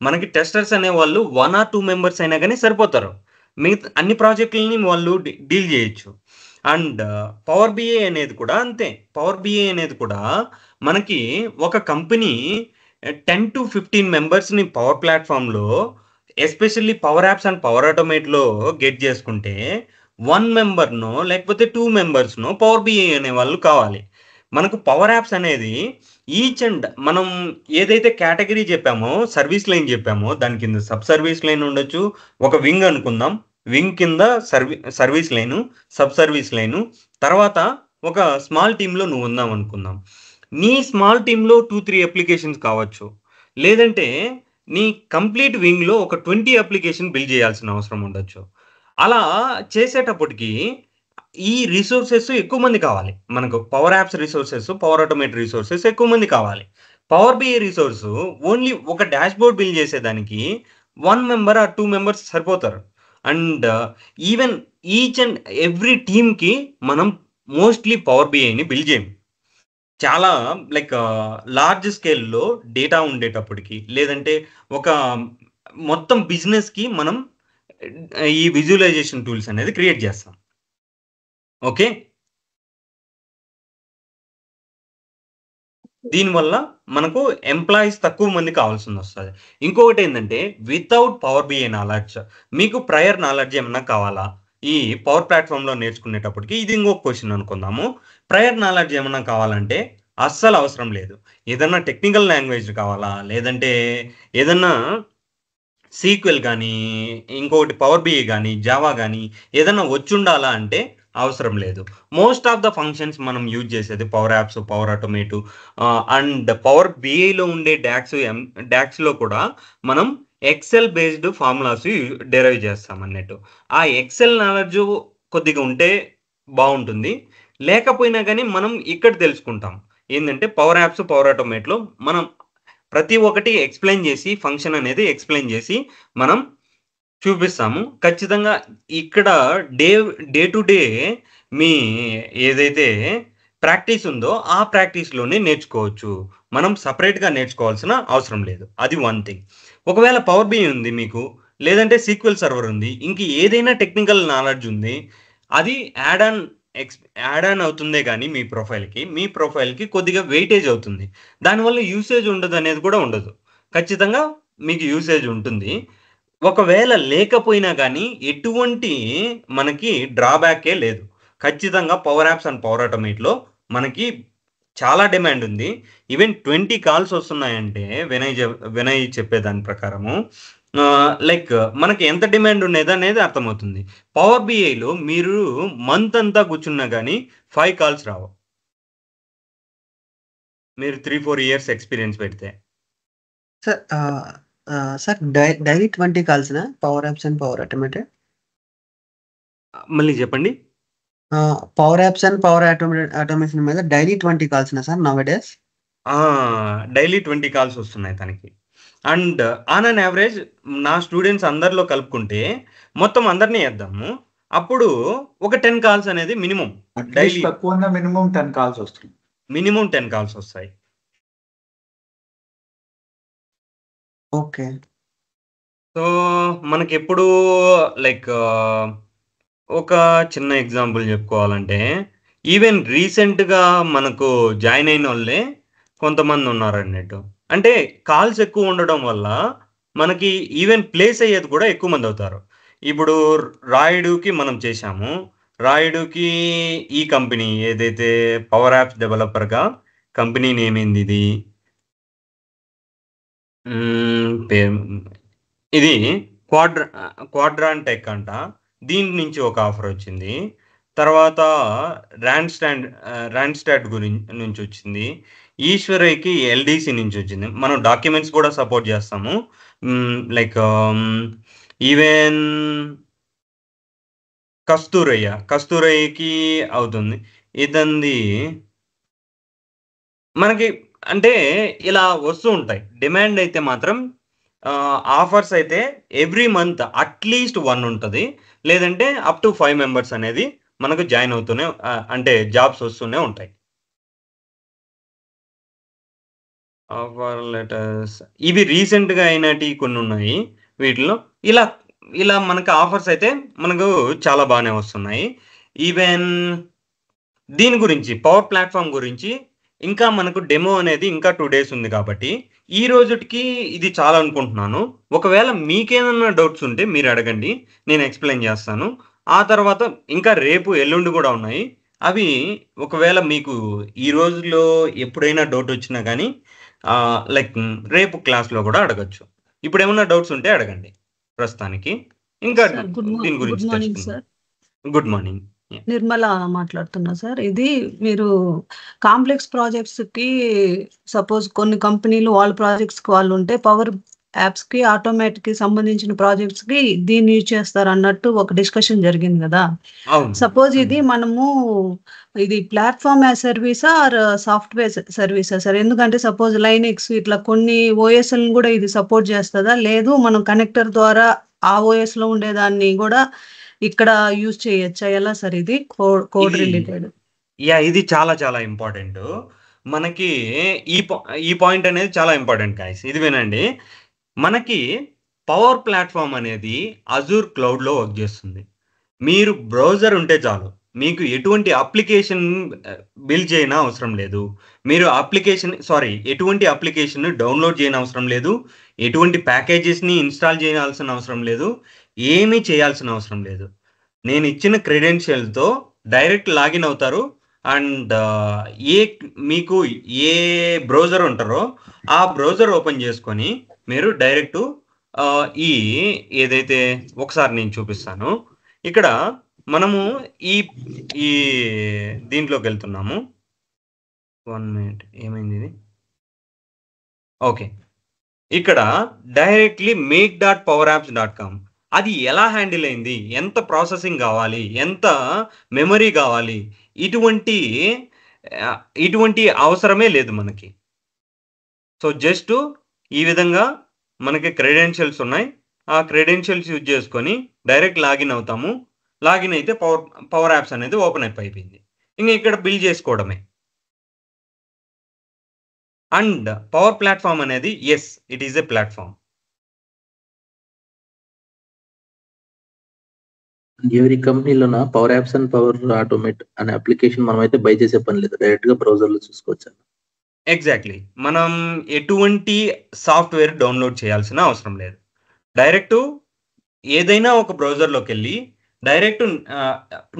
మనకి టెస్టర్స్ అనే వాళ్ళు 1 or 2 మెంబర్స్ అయినా కానీ సరిపోతారు, మిగతా అన్ని ప్రాజెక్టులని వాళ్ళు డీల్ చేయొచ్చు. అండ్ పవర్ బిఐ అనేది కూడా అంతే. పవర్ బిఐ అనేది కూడా మనకి ఒక కంపెనీ 10 to 15 మెంబర్స్ని పవర్ ప్లాట్ఫామ్లో, especially power apps and power ఆటోమేట్లో గెట్ చేసుకుంటే 1 మెంబర్నో లేకపోతే 2 మెంబర్స్నో పవర్ బిఐ అనే వాళ్ళు కావాలి. మనకు పవర్ యాప్స్ అనేది ఈచ్ అండ్ మనం ఏదైతే కేటగిరీ చెప్పామో, సర్వీస్ లైన్ చెప్పామో, దాని కింద సబ్ సర్వీస్ లైన్ ఉండొచ్చు, ఒక వింగ్ అనుకుందాం, వింగ్ కింద service line, sub service line, తర్వాత ఒక స్మాల్ టీంలో నువ్వు ఉన్నావు అనుకుందాం. నీ స్మాల్ టీంలో 2-3 అప్లికేషన్స్ కావచ్చు, లేదంటే నీ కంప్లీట్ వింగ్లో ఒక 20 అప్లికేషన్ బిల్డ్ చేయాల్సిన అవసరం ఉండొచ్చు. అలా చేసేటప్పటికి ఈ రిసోర్సెస్ ఎక్కువ మంది కావాలి. మనకు power apps resources, power automate resources ఎక్కువ మంది కావాలి. పవర్ బిఐ రిసోర్స్ ఓన్లీ ఒక డాష్ బోర్డ్ బిల్డ్ చేసేదానికి 1 మెంబర్ ఆర్ 2 మెంబర్స్ సరిపోతారు. And even each and every టీమ్కి మనం మోస్ట్లీ పవర్ బిఐని బిల్డ్ చేయము. చాలా లైక్ లార్జ్ స్కేల్లో డేటా ఉండేటప్పటికి, లేదంటే ఒక మొత్తం బిజినెస్కి మనం ఈ విజువలైజేషన్ టూల్స్ అనేది క్రియేట్ చేస్తాం. ఓకే, దీనివల్ల మనకు ఎంప్లాయీస్ తక్కువ మంది కావాల్సి వస్తుంది. ఇంకొకటి ఏంటంటే వితౌట్ పవర్ బిఐ నాలెడ్జ్, మీకు ప్రయర్ నాలెడ్జ్ ఏమన్నా కావాలా ఈ పవర్ ప్లాట్ఫామ్లో నేర్చుకునేటప్పటికి? ఇది ఇంకొక క్వశ్చన్ అనుకుందాము. ప్రయర్ నాలెడ్జ్ ఏమన్నా కావాలంటే అస్సలు అవసరం లేదు. ఏదన్నా టెక్నికల్ లాంగ్వేజ్ కావాలా, లేదంటే ఏదన్నా సీక్వెల్ కానీ, ఇంకొకటి పవర్ బిఐ కానీ, జావా కానీ ఏదన్నా వచ్చుండాలా అంటే అవసరం లేదు. మోస్ట్ ఆఫ్ ద ఫంక్షన్స్ మనం యూజ్ చేసేది power apps, power automate and power బిఐలో ఉండే డాక్స్లో కూడా మనం ఎక్సెల్ బేస్డ్ ఫార్ములాస్ డెరైవ్ చేస్తాం అన్నట్టు. ఆ ఎక్సెల్ నాలెడ్జ్ కొద్దిగా ఉంటే బాగుంటుంది. లేకపోయినా కానీ మనం ఇక్కడ తెలుసుకుంటాం ఏంటంటే పవర్ యాప్స్, పవర్ ఆటోమేట్లో మనం ప్రతి ఒక్కటి ఎక్స్ప్లెయిన్ చేసి, ఫంక్షన్ అనేది ఎక్స్ప్లెయిన్ చేసి మనం చూపిస్తాము. ఖచ్చితంగా ఇక్కడ డే టు డే మీ ఏదైతే ప్రాక్టీస్ ఉందో ఆ ప్రాక్టీస్లోనే నేర్చుకోవచ్చు. మనం సపరేట్గా నేర్చుకోవాల్సిన అవసరం లేదు. అది వన్ థింగ్. ఒకవేళ పవర్ బిఐ ఉంది మీకు, లేదంటే సీక్వెల్ సర్వర్ ఉంది, ఇంక ఏదైనా టెక్నికల్ నాలెడ్జ్ ఉంది, అది యాడ్ ఆన్ అవుతుందే కానీ మీ ప్రొఫైల్కి కొద్దిగా వెయిటేజ్ అవుతుంది. దానివల్ల యూసేజ్ ఉండదు అనేది కూడా ఉండదు. ఖచ్చితంగా మీకు యూసేజ్ ఉంటుంది. ఒకవేళ లేకపోయినా కానీ ఎటువంటి మనకి డ్రాబ్యాకే లేదు. ఖచ్చితంగా పవర్ యాప్స్ అండ్ పవర్ ఆటోమేట్లో మనకి చాలా డిమాండ్ ఉంది. ఈవెన్ 20 కాల్స్ వస్తున్నాయంటే వినయ్ చెప్పేదాని ప్రకారము లైక్ మనకి ఎంత డిమాండ్ ఉండేది అనేది అర్థమవుతుంది. పవర్ బిఐలో మీరు మంత్ అంతా కూర్చున్నా కానీ 5 కాల్స్ రావు, మీరు 3-4 ఇయర్స్ ఎక్స్పీరియన్స్ పెడితే. సార్ డైలీ 20 కాల్స్నా power apps and power automated? మళ్ళీ చెప్పండి. Power apps and power automation మీద డైలీ 20 కాల్స్నా sir now days? Daily 20 calls వస్తున్నాయి తనకి. అండ్ ఆన్ అన్ యావరేజ్ నా స్టూడెంట్స్ అందరిలో కలుపుకుంటే మొత్తం అందరినీ వేద్దాము, అప్పుడు ఒక 10 కాల్స్ అనేది మినిమం డైలీ. తక్కువ మినిమం 10 కాల్స్ వస్తుంది. మినిమం 10 కాల్స్ వస్తాయి. ఓకే. సో మనకి ఎప్పుడు లైక్ ఒక చిన్న ఎగ్జాంపుల్ చెప్పుకోవాలంటే, ఈవెన్ రీసెంట్గా మనకు జాయిన్ అయిన వాళ్ళే కొంతమంది ఉన్నారు అన్నట్టు. అంటే కాల్స్ ఎక్కువ ఉండడం వల్ల మనకి ఈవెన్ ప్లేస్ అయ్యేది కూడా ఎక్కువ మంది అవుతారు. ఇప్పుడు రాయుడుకి మనం చేశాము. రాయుడుకి ఈ కంపెనీ ఏదైతే పవర్ యాప్స్ డెవలపర్గా కంపెనీ నేమ్ ఏంది ఇది క్వాడ్రాన్ టెక్ అంట. దీని నుంచి ఒక ఆఫర్ వచ్చింది. తర్వాత ర్యాండ్స్టాడ్ నుంచి వచ్చింది. ఈశ్వరయ్యకి ఎల్డీసీ నుంచి వచ్చింది. మనం డాక్యుమెంట్స్ కూడా సపోర్ట్ చేస్తాము. లైక్ ఈవెన్ కస్తూరయ్యకి అవుతుంది. ఇదంది మనకి అంటే ఇలా వస్తూ ఉంటాయి. డిమాండ్ అయితే మాత్రం ఆఫర్స్ అయితే ఎవ్రీ మంత్ అట్లీస్ట్ 1 ఉంటుంది, లేదంటే అప్ టు 5 మెంబర్స్ అనేది మనకు జాయిన్ అవుతూనే అంటే జాబ్స్ వస్తూనే ఉంటాయి. ఆఫర్ లెటర్స్ ఇవి రీసెంట్గా అయినవి కొన్ని ఉన్నాయి. వీటిలో ఇలా మనకు ఆఫర్స్ అయితే మనకు చాలా బాగానే వస్తున్నాయి. ఈవెన్ దీని గురించి పవర్ ప్లాట్ఫామ్ గురించి ఇంకా మనకు డెమో అనేది ఇంకా 2 days ఉంది కాబట్టి ఈ రోజుకి ఇది చాలా అనుకుంటున్నాను. ఒకవేళ మీకేమన్నా డౌట్స్ ఉంటే మీరు అడగండి, నేను ఎక్స్ప్లెయిన్ చేస్తాను. ఆ తర్వాత ఇంకా రేపు ఎల్లుండి కూడా ఉన్నాయి. అవి ఒకవేళ మీకు ఈ రోజులో ఎప్పుడైనా డౌట్ వచ్చినా కానీ లైక్ రేపు క్లాస్లో కూడా అడగచ్చు. ఇప్పుడు ఏమన్నా డౌట్స్ ఉంటే అడగండి ప్రస్తుతానికి. ఇంకా సార్ దీని గుడ్ గురించి మార్నింగ్ తెలుసుకుందాం. సార్. Good morning. నిర్మల మాట్లాడుతున్నా సార్. ఇది మీరు కాంప్లెక్స్ ప్రాజెక్ట్స్ కి సపోజ్ కొన్ని కంపెనీలు వాళ్ళ ప్రాజెక్ట్స్ కి వాళ్ళు ఉంటే పవర్ యాప్స్ కి ఆటోమేటిక్ కి సంబంధించిన ప్రాజెక్ట్స్ కి దీన్ని యూజ్ చేస్తారు అన్నట్టు ఒక డిస్కషన్ జరిగింది కదా. అవును. సపోజ్ ఇది మనము ఇది ప్లాట్ఫామ్ యాజ్ సర్వీసా ఆర్ సాఫ్ట్వేర్ సర్వీసా సార్? ఎందుకంటే సపోజ్ లైనెక్స్ ఇట్లా కొన్ని ఓఎస్ఎల్ కూడా ఇది సపోర్ట్ చేస్తుందా, లేదు మనం కనెక్టర్ ద్వారా ఆ ఓఎస్ లో ఉండేదాన్ని కూడా ఇక్కడ యూజ్ చేయొచ్చా, ఎలా సార్ ఇది కోడ్ ఇది రిలేటెడ్? ఇది చాలా చాలా ఇంపార్టెంట్. మనకి ఈ పాయింట్ అనేది చాలా ఇంపార్టెంట్ గాయ్స్. ఇది వినండి. మనకి పవర్ ప్లాట్ఫామ్ అనేది అజూర్ క్లౌడ్లో వర్క్ చేస్తుంది. మీరు బ్రౌజర్ ఉంటే చాలు, మీకు ఎటువంటి అప్లికేషన్ బిల్డ్ చేయని అవసరం లేదు. మీరు ఎటువంటి అప్లికేషన్ డౌన్లోడ్ చేయని అవసరం లేదు. ఎటువంటి ప్యాకేజెస్ని ఇన్స్టాల్ చేయాల్సిన అవసరం లేదు. ఏమీ చేయాల్సిన అవసరం లేదు. నేను ఇచ్చిన క్రెడెన్షియల్తో డైరెక్ట్ లాగిన్ అవుతారు. అండ్ మీకు ఏ బ్రౌజర్ ఉంటారో ఆ బ్రౌజర్ ఓపెన్ చేసుకొని మీరు డైరెక్ట్ ఏదైతే ఒకసారి నేను చూపిస్తాను. ఇక్కడ మనము ఈ దీంట్లోకి వెళ్తున్నాము. 1 minute, ఏమైంది ఇది? ఓకే, ఇక్కడ డైరెక్ట్లీ make.powerapps.com అది ఎలా హ్యాండిల్ అయింది, ఎంత ప్రాసెసింగ్ కావాలి, ఎంత మెమరీ కావాలి, ఇటువంటి అవసరమే లేదు మనకి. సో జస్ట్ ఈ విధంగా మనకి క్రెడెన్షియల్స్ ఉన్నాయి. ఆ క్రెడెన్షియల్స్ యూజ్ చేసుకొని డైరెక్ట్ లాగిన్ అవుతాము. లాగిన్ అయితే పవర్ యాప్స్ అనేది ఓపెన్ అయిపోయింది. ఇంకా ఇక్కడ బిల్డ్ చేసుకోవడమే. అండ్ పవర్ ప్లాట్ఫామ్ అనేది ఇట్ ఈస్ ఎ ప్లాట్ఫామ్. ఎవరి కంపెనీలోన power apps and power automate అనే అప్లికేషన్ మనం అయితే బై చేసే పని లేదు, డైరెక్ట్ గా బ్రౌజర్ లో చూసుకోవచ్చు. ఎగ్జాక్ట్లీ, మనం ఎటువంటి సాఫ్ట్వేర్ డౌన్లోడ్ చేయాల్సిన అవసరం లేదు. డైరెక్ట్ ఏదైనా ఒక బ్రౌజర్లోకి వెళ్ళి డైరెక్ట్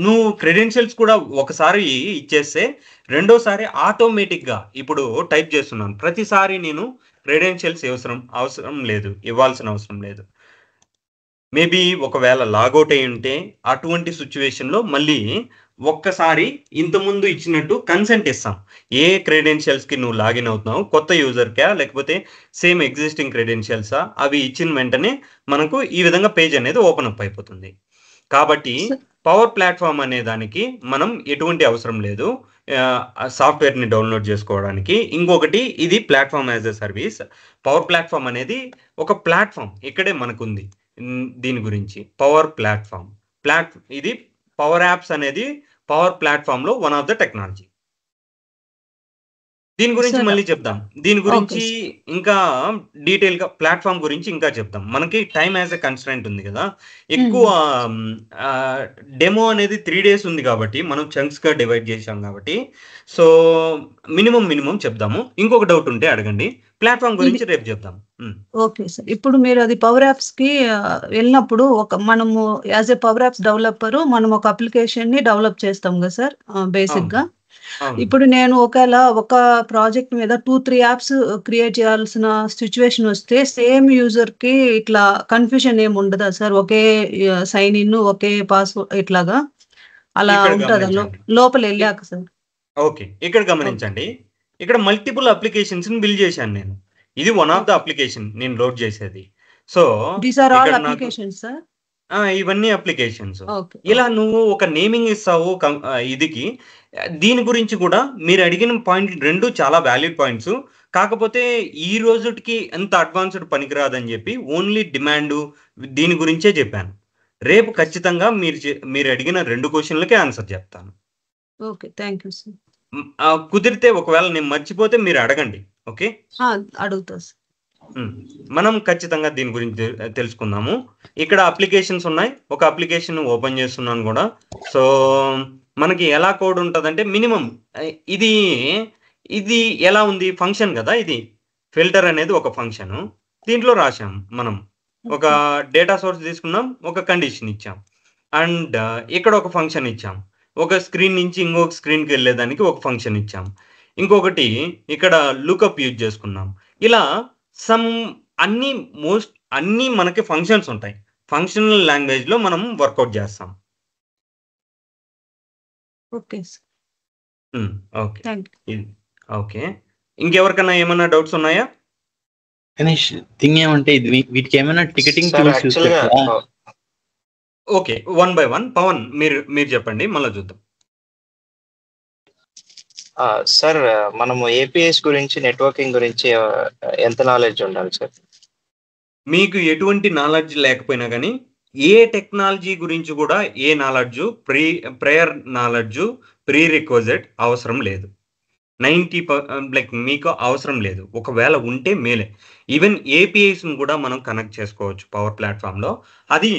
నువ్వు క్రెడెన్షియల్స్ కూడా ఒకసారి ఇచ్చేస్తే రెండోసారి ఆటోమేటిక్గా ఇప్పుడు టైప్ చేస్తున్నాను, ప్రతిసారి నేను క్రెడెన్షియల్స్ అవసరం లేదు, ఇవ్వాల్సిన అవసరం లేదు. మేబీ ఒకవేళ లాగౌట్ అయి ఉంటే అటువంటి సిచ్యువేషన్లో మళ్ళీ ఒక్కసారి ఇంతకుముందు ఇచ్చినట్టు కన్సెంట్ ఇస్తాం. ఏ క్రెడెన్షియల్స్కి నువ్వు లాగిన్ అవుతున్నావు, కొత్త యూజర్కా లేకపోతే సేమ్ ఎగ్జిస్టింగ్ క్రెడెన్షియల్సా, అవి ఇచ్చిన వెంటనే మనకు ఈ విధంగా పేజ్ అనేది ఓపెన్ అప్ అయిపోతుంది. కాబట్టి పవర్ ప్లాట్ఫామ్ అనే దానికి మనం ఎటువంటి అవసరం లేదు సాఫ్ట్వేర్ని డౌన్లోడ్ చేసుకోవడానికి. ఇంకొకటి, ఇది platform as a service. Power platform అనేది ఒక ప్లాట్ఫామ్ ఇక్కడే మనకుంది. దీని గురించి పవర్ ప్లాట్ఫామ్ ఇది పవర్ యాప్స్ అనేది పవర్ ప్లాట్ఫామ్ లో వన్ ఆఫ్ ద టెక్నాలజీ. దీని గురించి మళ్ళీ చెప్దాం. దీని గురించి ఇంకా డీటెయిల్ గా ప్లాట్ఫామ్ గురించి ఇంకా చెప్తాం. మనకి టైం యాజ్ ఎ కన్స్ట్రెంట్ ఉంది కదా, ఎక్కువ డెమో అనేది 3 days ఉంది కాబట్టి మనం చంక్స్ గా డివైడ్ చేసాం కాబట్టి సో మినిమం చెప్దాము. ఇంకొక డౌట్ ఉంటే అడగండి, ప్లాట్ఫామ్ గురించి రేపు చెప్దాం. Okay sir. ఇప్పుడు మీరు అది పవర్ యాప్స్ కి వెళ్ళినప్పుడు మనము as a power apps developer మనం ఒక అప్లికేషన్ ని డెవలప్ చేస్తాం కదా సార్ బేసిక్ గా. ఇప్పుడు నేను ఒకవేళ ఒక ప్రాజెక్ట్ మీద 2-3 యాప్స్ క్రియేట్ చేయాల్సిన సిచ్యువేషన్ వస్తే సేమ్ యూజర్ కి ఇట్లా కన్ఫ్యూజన్ ఏమి ఉండదా సార్? ఒకే సైన్ ఇన్, ఒకే పాస్వర్డ్ ఇట్లాగా అలా ఉంటుందా లోపల వెళ్ళాక సార్? ఓకే, ఇక్కడ గమనించండి. ఇక్కడ మల్టిపుల్ అప్లికేషన్స్ ని బిల్డ్ చేశాను నేను. ఇది వన్ ఆఫ్ ద అప్లికేషన్ నేను లోడ్ చేసేది. So these are all applications sir? ఇవన్నీ అప్లికేషన్స్. ఇలా నువ్వు ఒక నేమింగ్ ఇస్తావు ఇదికి. దీని గురించి కూడా మీరు అడిగిన పాయింట్ 2 చాలా వ్యాలిడ్ పాయింట్స్. కాకపోతే ఈ రోజుకి ఎంత అడ్వాన్స్డ్ పనికిరాదని చెప్పి ఓన్లీ డిమాండ్ దీని గురించే చెప్పాను. రేపు ఖచ్చితంగా మీరు అడిగిన 2 క్వశ్చన్లకే ఆన్సర్ చెప్తాను. Okay, thank you sir. కుదిరితే ఒకవేళ నేను మర్చిపోతే మీరు అడగండి. ఓకే, అడుగుతా సార్. మనం ఖచ్చితంగా దీని గురించి తెలుసుకుందాము. ఇక్కడ అప్లికేషన్స్ ఉన్నాయి. ఒక అప్లికేషన్ ఓపెన్ చేస్తున్నాను కూడా. సో మనకి ఎలా కోడ్ ఉంటుందంటే మినిమం ఇది ఎలా ఉంది, ఫంక్షన్ కదా. ఇది ఫిల్టర్ అనేది ఒక ఫంక్షన్. దీంట్లో రాసాం మనం ఒక డేటా సోర్స్ తీసుకున్నాం, ఒక కండిషన్ ఇచ్చాం, అండ్ ఇక్కడ ఒక ఫంక్షన్ ఇచ్చాం. ఒక స్క్రీన్ నుంచి ఇంకొక స్క్రీన్కి వెళ్ళేదానికి ఒక ఫంక్షన్ ఇచ్చాం. ఇంకొకటి ఇక్కడ లుకప్ యూజ్ చేసుకున్నాం. ఇలా అన్ని మనకి ఫంక్షన్స్ ఉంటాయి. ఫంక్షనల్ లాంగ్వేజ్లో మనం వర్కౌట్ చేస్తాం. Okay sir, okay, thank you. Okay. ఇంకెవరికైనా ఏమైనా డౌట్స్ ఉన్నాయా? గణేష్ థింగ్ ఏమంటే ఇది వీటికి ఏమైనా టికెటింగ్ సార్ టూల్స్ యూస్ యాక్చువల్గా చేస్తారా? ఓకే, 1 by 1 పవన్ మీరు చెప్పండి, మళ్ళీ చూద్దాం. సార్ మనము ఏపీఎస్ గురించి నెట్వర్కింగ్ గురించి ఎంత నాలెడ్జ్ ఉండాలి సార్? మీకు ఎటువంటి నాలెడ్జ్ లేకపోయినా కానీ ఏ టెక్నాలజీ గురించి కూడా ఏ నాలెడ్జ్ ప్రేయర్ నాలెడ్జ్ ప్రీ రిక్వజిట్ అవసరం లేదు. 90 లైక్ మీకు అవసరం లేదు. ఒకవేళ ఉంటే మేలే. ఈవెన్ ఏపీఐస్ని కూడా మనం కనెక్ట్ చేసుకోవచ్చు పవర్ ప్లాట్ఫామ్లో. అది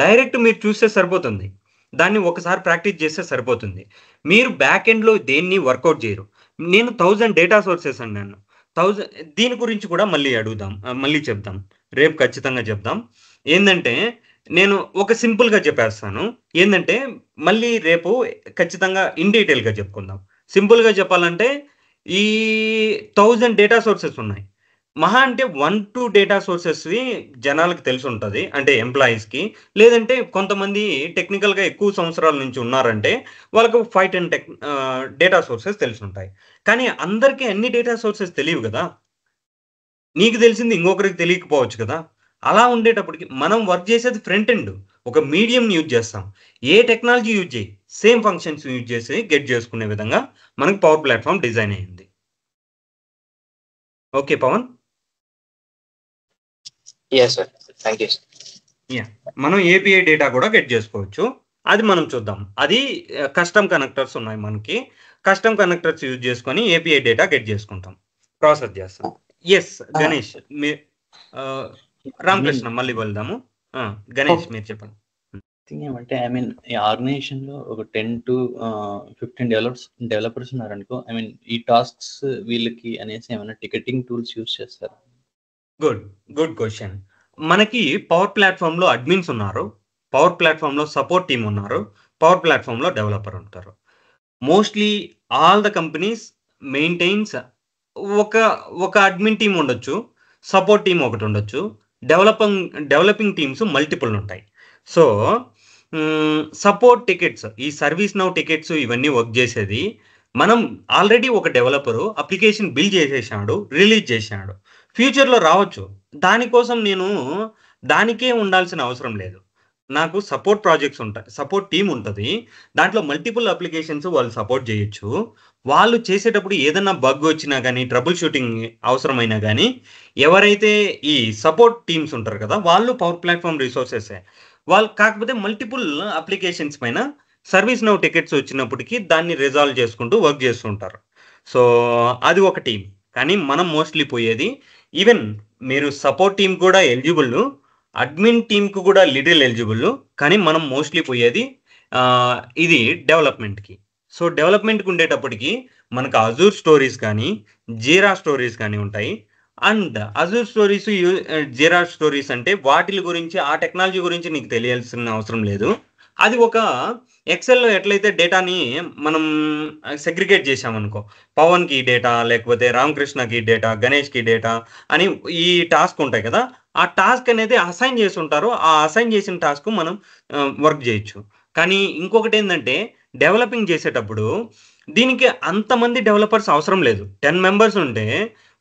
డైరెక్ట్ మీరు చూస్తే సరిపోతుంది. దాన్ని ఒకసారి ప్రాక్టీస్ చేస్తే సరిపోతుంది. మీరు బ్యాక్ ఎండ్లో దేన్ని వర్కౌట్ చేయరు. నేను 1000 డేటా సోర్సెస్ అన్నాను. 1000 దీని గురించి కూడా మళ్ళీ అడుగుదాం, మళ్ళీ చెప్దాం, రేపు ఖచ్చితంగా చెప్దాం. ఏంటంటే నేను ఒక సింపుల్గా చెప్పేస్తాను. ఏంటంటే మళ్ళీ రేపు ఖచ్చితంగా ఇన్ డీటెయిల్గా చెప్పుకుందాం. సింపుల్గా చెప్పాలంటే ఈ 1000 డేటా సోర్సెస్ ఉన్నాయి. మహా అంటే 1-2 డేటా సోర్సెస్వి జనాలకు తెలిసి ఉంటుంది, అంటే ఎంప్లాయీస్కి. లేదంటే కొంతమంది టెక్నికల్గా ఎక్కువ సంవత్సరాల నుంచి ఉన్నారంటే వాళ్ళకు 5-10 డేటా సోర్సెస్ తెలిసి ఉంటాయి. కానీ అందరికీ అన్ని డేటా సోర్సెస్ తెలియవు కదా. నీకు తెలిసింది ఇంకొకరికి తెలియకపోవచ్చు కదా. అలా ఉండేటప్పటికి మనం వర్క్ చేసేది ఫ్రంట్ ఎండ్, ఒక మీడియంని యూజ్ చేస్తాం. ఏ టెక్నాలజీ యూజ్ చేయి, సేమ్ ఫంక్షన్స్ యూజ్ చేసి గెట్ చేసుకునే విధంగా మనకు పవర్ ప్లాట్ఫామ్ డిజైన్ అయ్యింది. Okay Pavan? Sir thank you. మనం ఏపీఐ డేటా కూడా గెట్ చేసుకోవచ్చు. అది మనం చూద్దాం. అది కస్టమ్ కనెక్టర్స్ ఉన్నాయి మనకి. కస్టమ్ కనెక్టర్స్ యూజ్ చేసుకొని ఏపీఐ డేటా గెట్ చేసుకుంటాం, ప్రాసెస్ చేస్తాం. ఎస్ గణేష్, రామకృష్ణ మళ్ళీ వెళ్దాము. గణేష్ మీరు చెప్పండి. థింగ్ ఏమంటే ఐ మీన్ ఈ ఆర్గనైజేషన్ లో ఒక 10 to 15 డెవలపర్స్ ఉన్నారనుకో, ఐ మీన్ ఈ టాస్క్స్ వీళ్ళకి అనేసి ఏమైనా టికెటింగ్ టూల్స్ యూస్ చేస్తారు? Good question. మనకి పవర్ ప్లాట్ఫామ్లో అడ్మిన్స్ ఉన్నారు, పవర్ ప్లాట్ఫామ్లో సపోర్ట్ టీమ్ ఉన్నారు, పవర్ ప్లాట్ఫామ్లో డెవలపర్ ఉంటారు. Mostly all the companies maintains ఒక అడ్మిన్ టీం ఉండొచ్చు, సపోర్ట్ టీం ఒకటి ఉండొచ్చు, డెవలపింగ్ టీమ్స్ మల్టిపుల్ ఉంటాయి. సో సపోర్ట్ టికెట్స్, ఈ సర్వీస్ నౌ టికెట్స్ ఇవన్నీ వర్క్ చేసేది మనం ఆల్రెడీ ఒక డెవలపరు అప్లికేషన్ బిల్డ్ చేసేసాడు, రిలీజ్ చేశాడు, ఫ్యూచర్లో రావచ్చు. దానికోసం నేను దానికే ఉండాల్సిన అవసరం లేదు. నాకు సపోర్ట్ ప్రాజెక్ట్స్ ఉంటాయి, సపోర్ట్ టీం ఉంటుంది, దాంట్లో మల్టిపుల్ అప్లికేషన్స్ వాళ్ళు సపోర్ట్ చేయొచ్చు. వాళ్ళు చేసేటప్పుడు ఏదైనా బగ్ వచ్చినా కానీ, ట్రబుల్ షూటింగ్ అవసరమైనా కానీ, ఎవరైతే ఈ సపోర్ట్ టీమ్స్ ఉంటారు కదా వాళ్ళు పవర్ ప్లాట్ఫామ్ రిసోర్సెసే. వాళ్ళు కాకపోతే మల్టిపుల్ అప్లికేషన్స్ పైన సర్వీస్ నౌ టికెట్స్ వచ్చినప్పటికీ దాన్ని రిజాల్వ్ చేసుకుంటూ వర్క్ చేస్తుంటారు. సో అది ఒక టీం. కానీ మనం మోస్ట్లీ పోయేది, ఈవెన్ మీరు సపోర్ట్ టీం కూడా ఎలిజిబుల్, అడ్మిన్ టీంకు కూడా లిటిల్ ఎలిజిబుల్, కానీ మనం మోస్ట్లీ పోయేది ఇది డెవలప్మెంట్కి. సో డెవలప్మెంట్కి ఉండేటప్పటికి మనకు అజూర్ స్టోరీస్ కానీ జీరా స్టోరీస్ కానీ ఉంటాయి. And Azure stories, jeera stories అంటే వాటి గురించి, ఆ టెక్నాలజీ గురించి నీకు తెలియాల్సిన అవసరం లేదు. అది ఒక ఎక్సెల్లో ఎట్లయితే డేటాని మనం సెగ్రిగేట్ చేసామనుకో, పవన్కి డేటా, లేకపోతే రామకృష్ణకి డేటా, గణేష్కి డేటా అని ఈ టాస్క్ ఉంటాయి కదా, ఆ టాస్క్ అనేది అసైన్ చేసి ఉంటారు. ఆ అసైన్ చేసిన టాస్క్ మనం వర్క్ చేయొచ్చు. కానీ ఇంకొకటి ఏంటంటే డెవలపింగ్ చేసేటప్పుడు దీనికి అంతమంది డెవలపర్స్ అవసరం లేదు. 10 మెంబర్స్ ఉంటే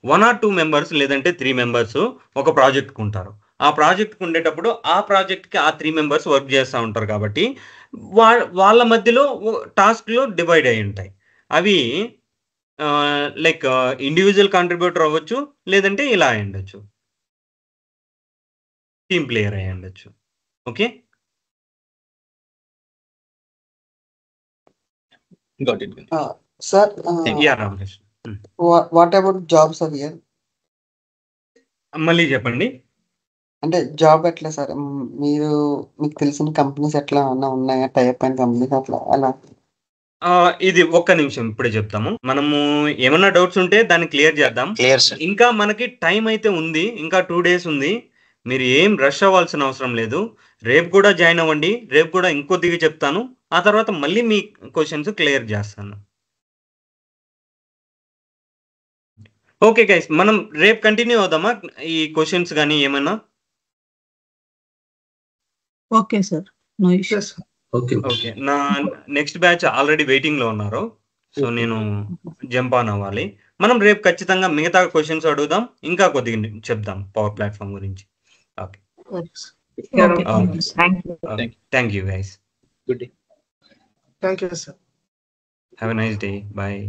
1 or 2 మెంబర్స్ లేదంటే 3 మెంబర్స్ ఒక ప్రాజెక్ట్కి ఉంటారు. ఆ ప్రాజెక్ట్కి ఉండేటప్పుడు ఆ ప్రాజెక్ట్కి ఆ 3 మెంబర్స్ వర్క్ చేస్తూ ఉంటారు. కాబట్టి వాళ్ళ మధ్యలో టాస్క్లు డివైడ్ అయి ఉంటాయి. అవి లైక్ ఇండివిజువల్ కాంట్రిబ్యూటర్ అవ్వచ్చు, లేదంటే ఇలా అయి ఉండొచ్చు, టీమ్ ప్లేయర్ అయి ఉండొచ్చు. Okay Got it. Sir, yeah Ramakrishna, what about jobs are here? మళ్ళీ చెప్పండి. అంటే జాబ్ ఎట్లా సార్? మీకు తెలిసిన కంపెనీస్ ఎట్లా ఉన్నాయా, టైప్ అయిన కంపెనీస్ అట్లా అలా? ఇది ఒక్క నిమిషం, ఇప్పుడే చెప్తాము. మనము ఏమన్నా డౌట్స్ ఉంటే దాన్ని క్లియర్ చేద్దాం. Clear sir. ఇంకా మనకి టైం అయితే ఉంది, ఇంకా 2 days ఉంది. మీరు ఏం రష్ అవ్వాల్సిన అవసరం లేదు. రేపు కూడా జాయిన్ అవ్వండి, రేపు కూడా ఇంకొద్దిగా చెప్తాను, ఆ తర్వాత మళ్ళీ మీ క్వశ్చన్స్ క్లియర్ చేస్తాను. ఓకే గైస్, మనం రేపు కంటిన్యూ అవుదామా ఈ క్వశ్చన్స్ కానీ ఏమైనా? Okay sir, no issues. Okay okay, నా నెక్స్ట్ బ్యాచ్ ఆల్రెడీ వెయిటింగ్ లో ఉన్నారు. సో నేను జంప్ ఆన్ అవ్వాలి. మనం రేపు ఖచ్చితంగా మిగతా క్వశ్చన్స్ అడుగుదాం, ఇంకా కొద్దిగా చెప్దాం పవర్ ప్లాట్ఫామ్ గురించి. Okay, thank you guys. Good day. Thank you sir. Have a nice day. Bye.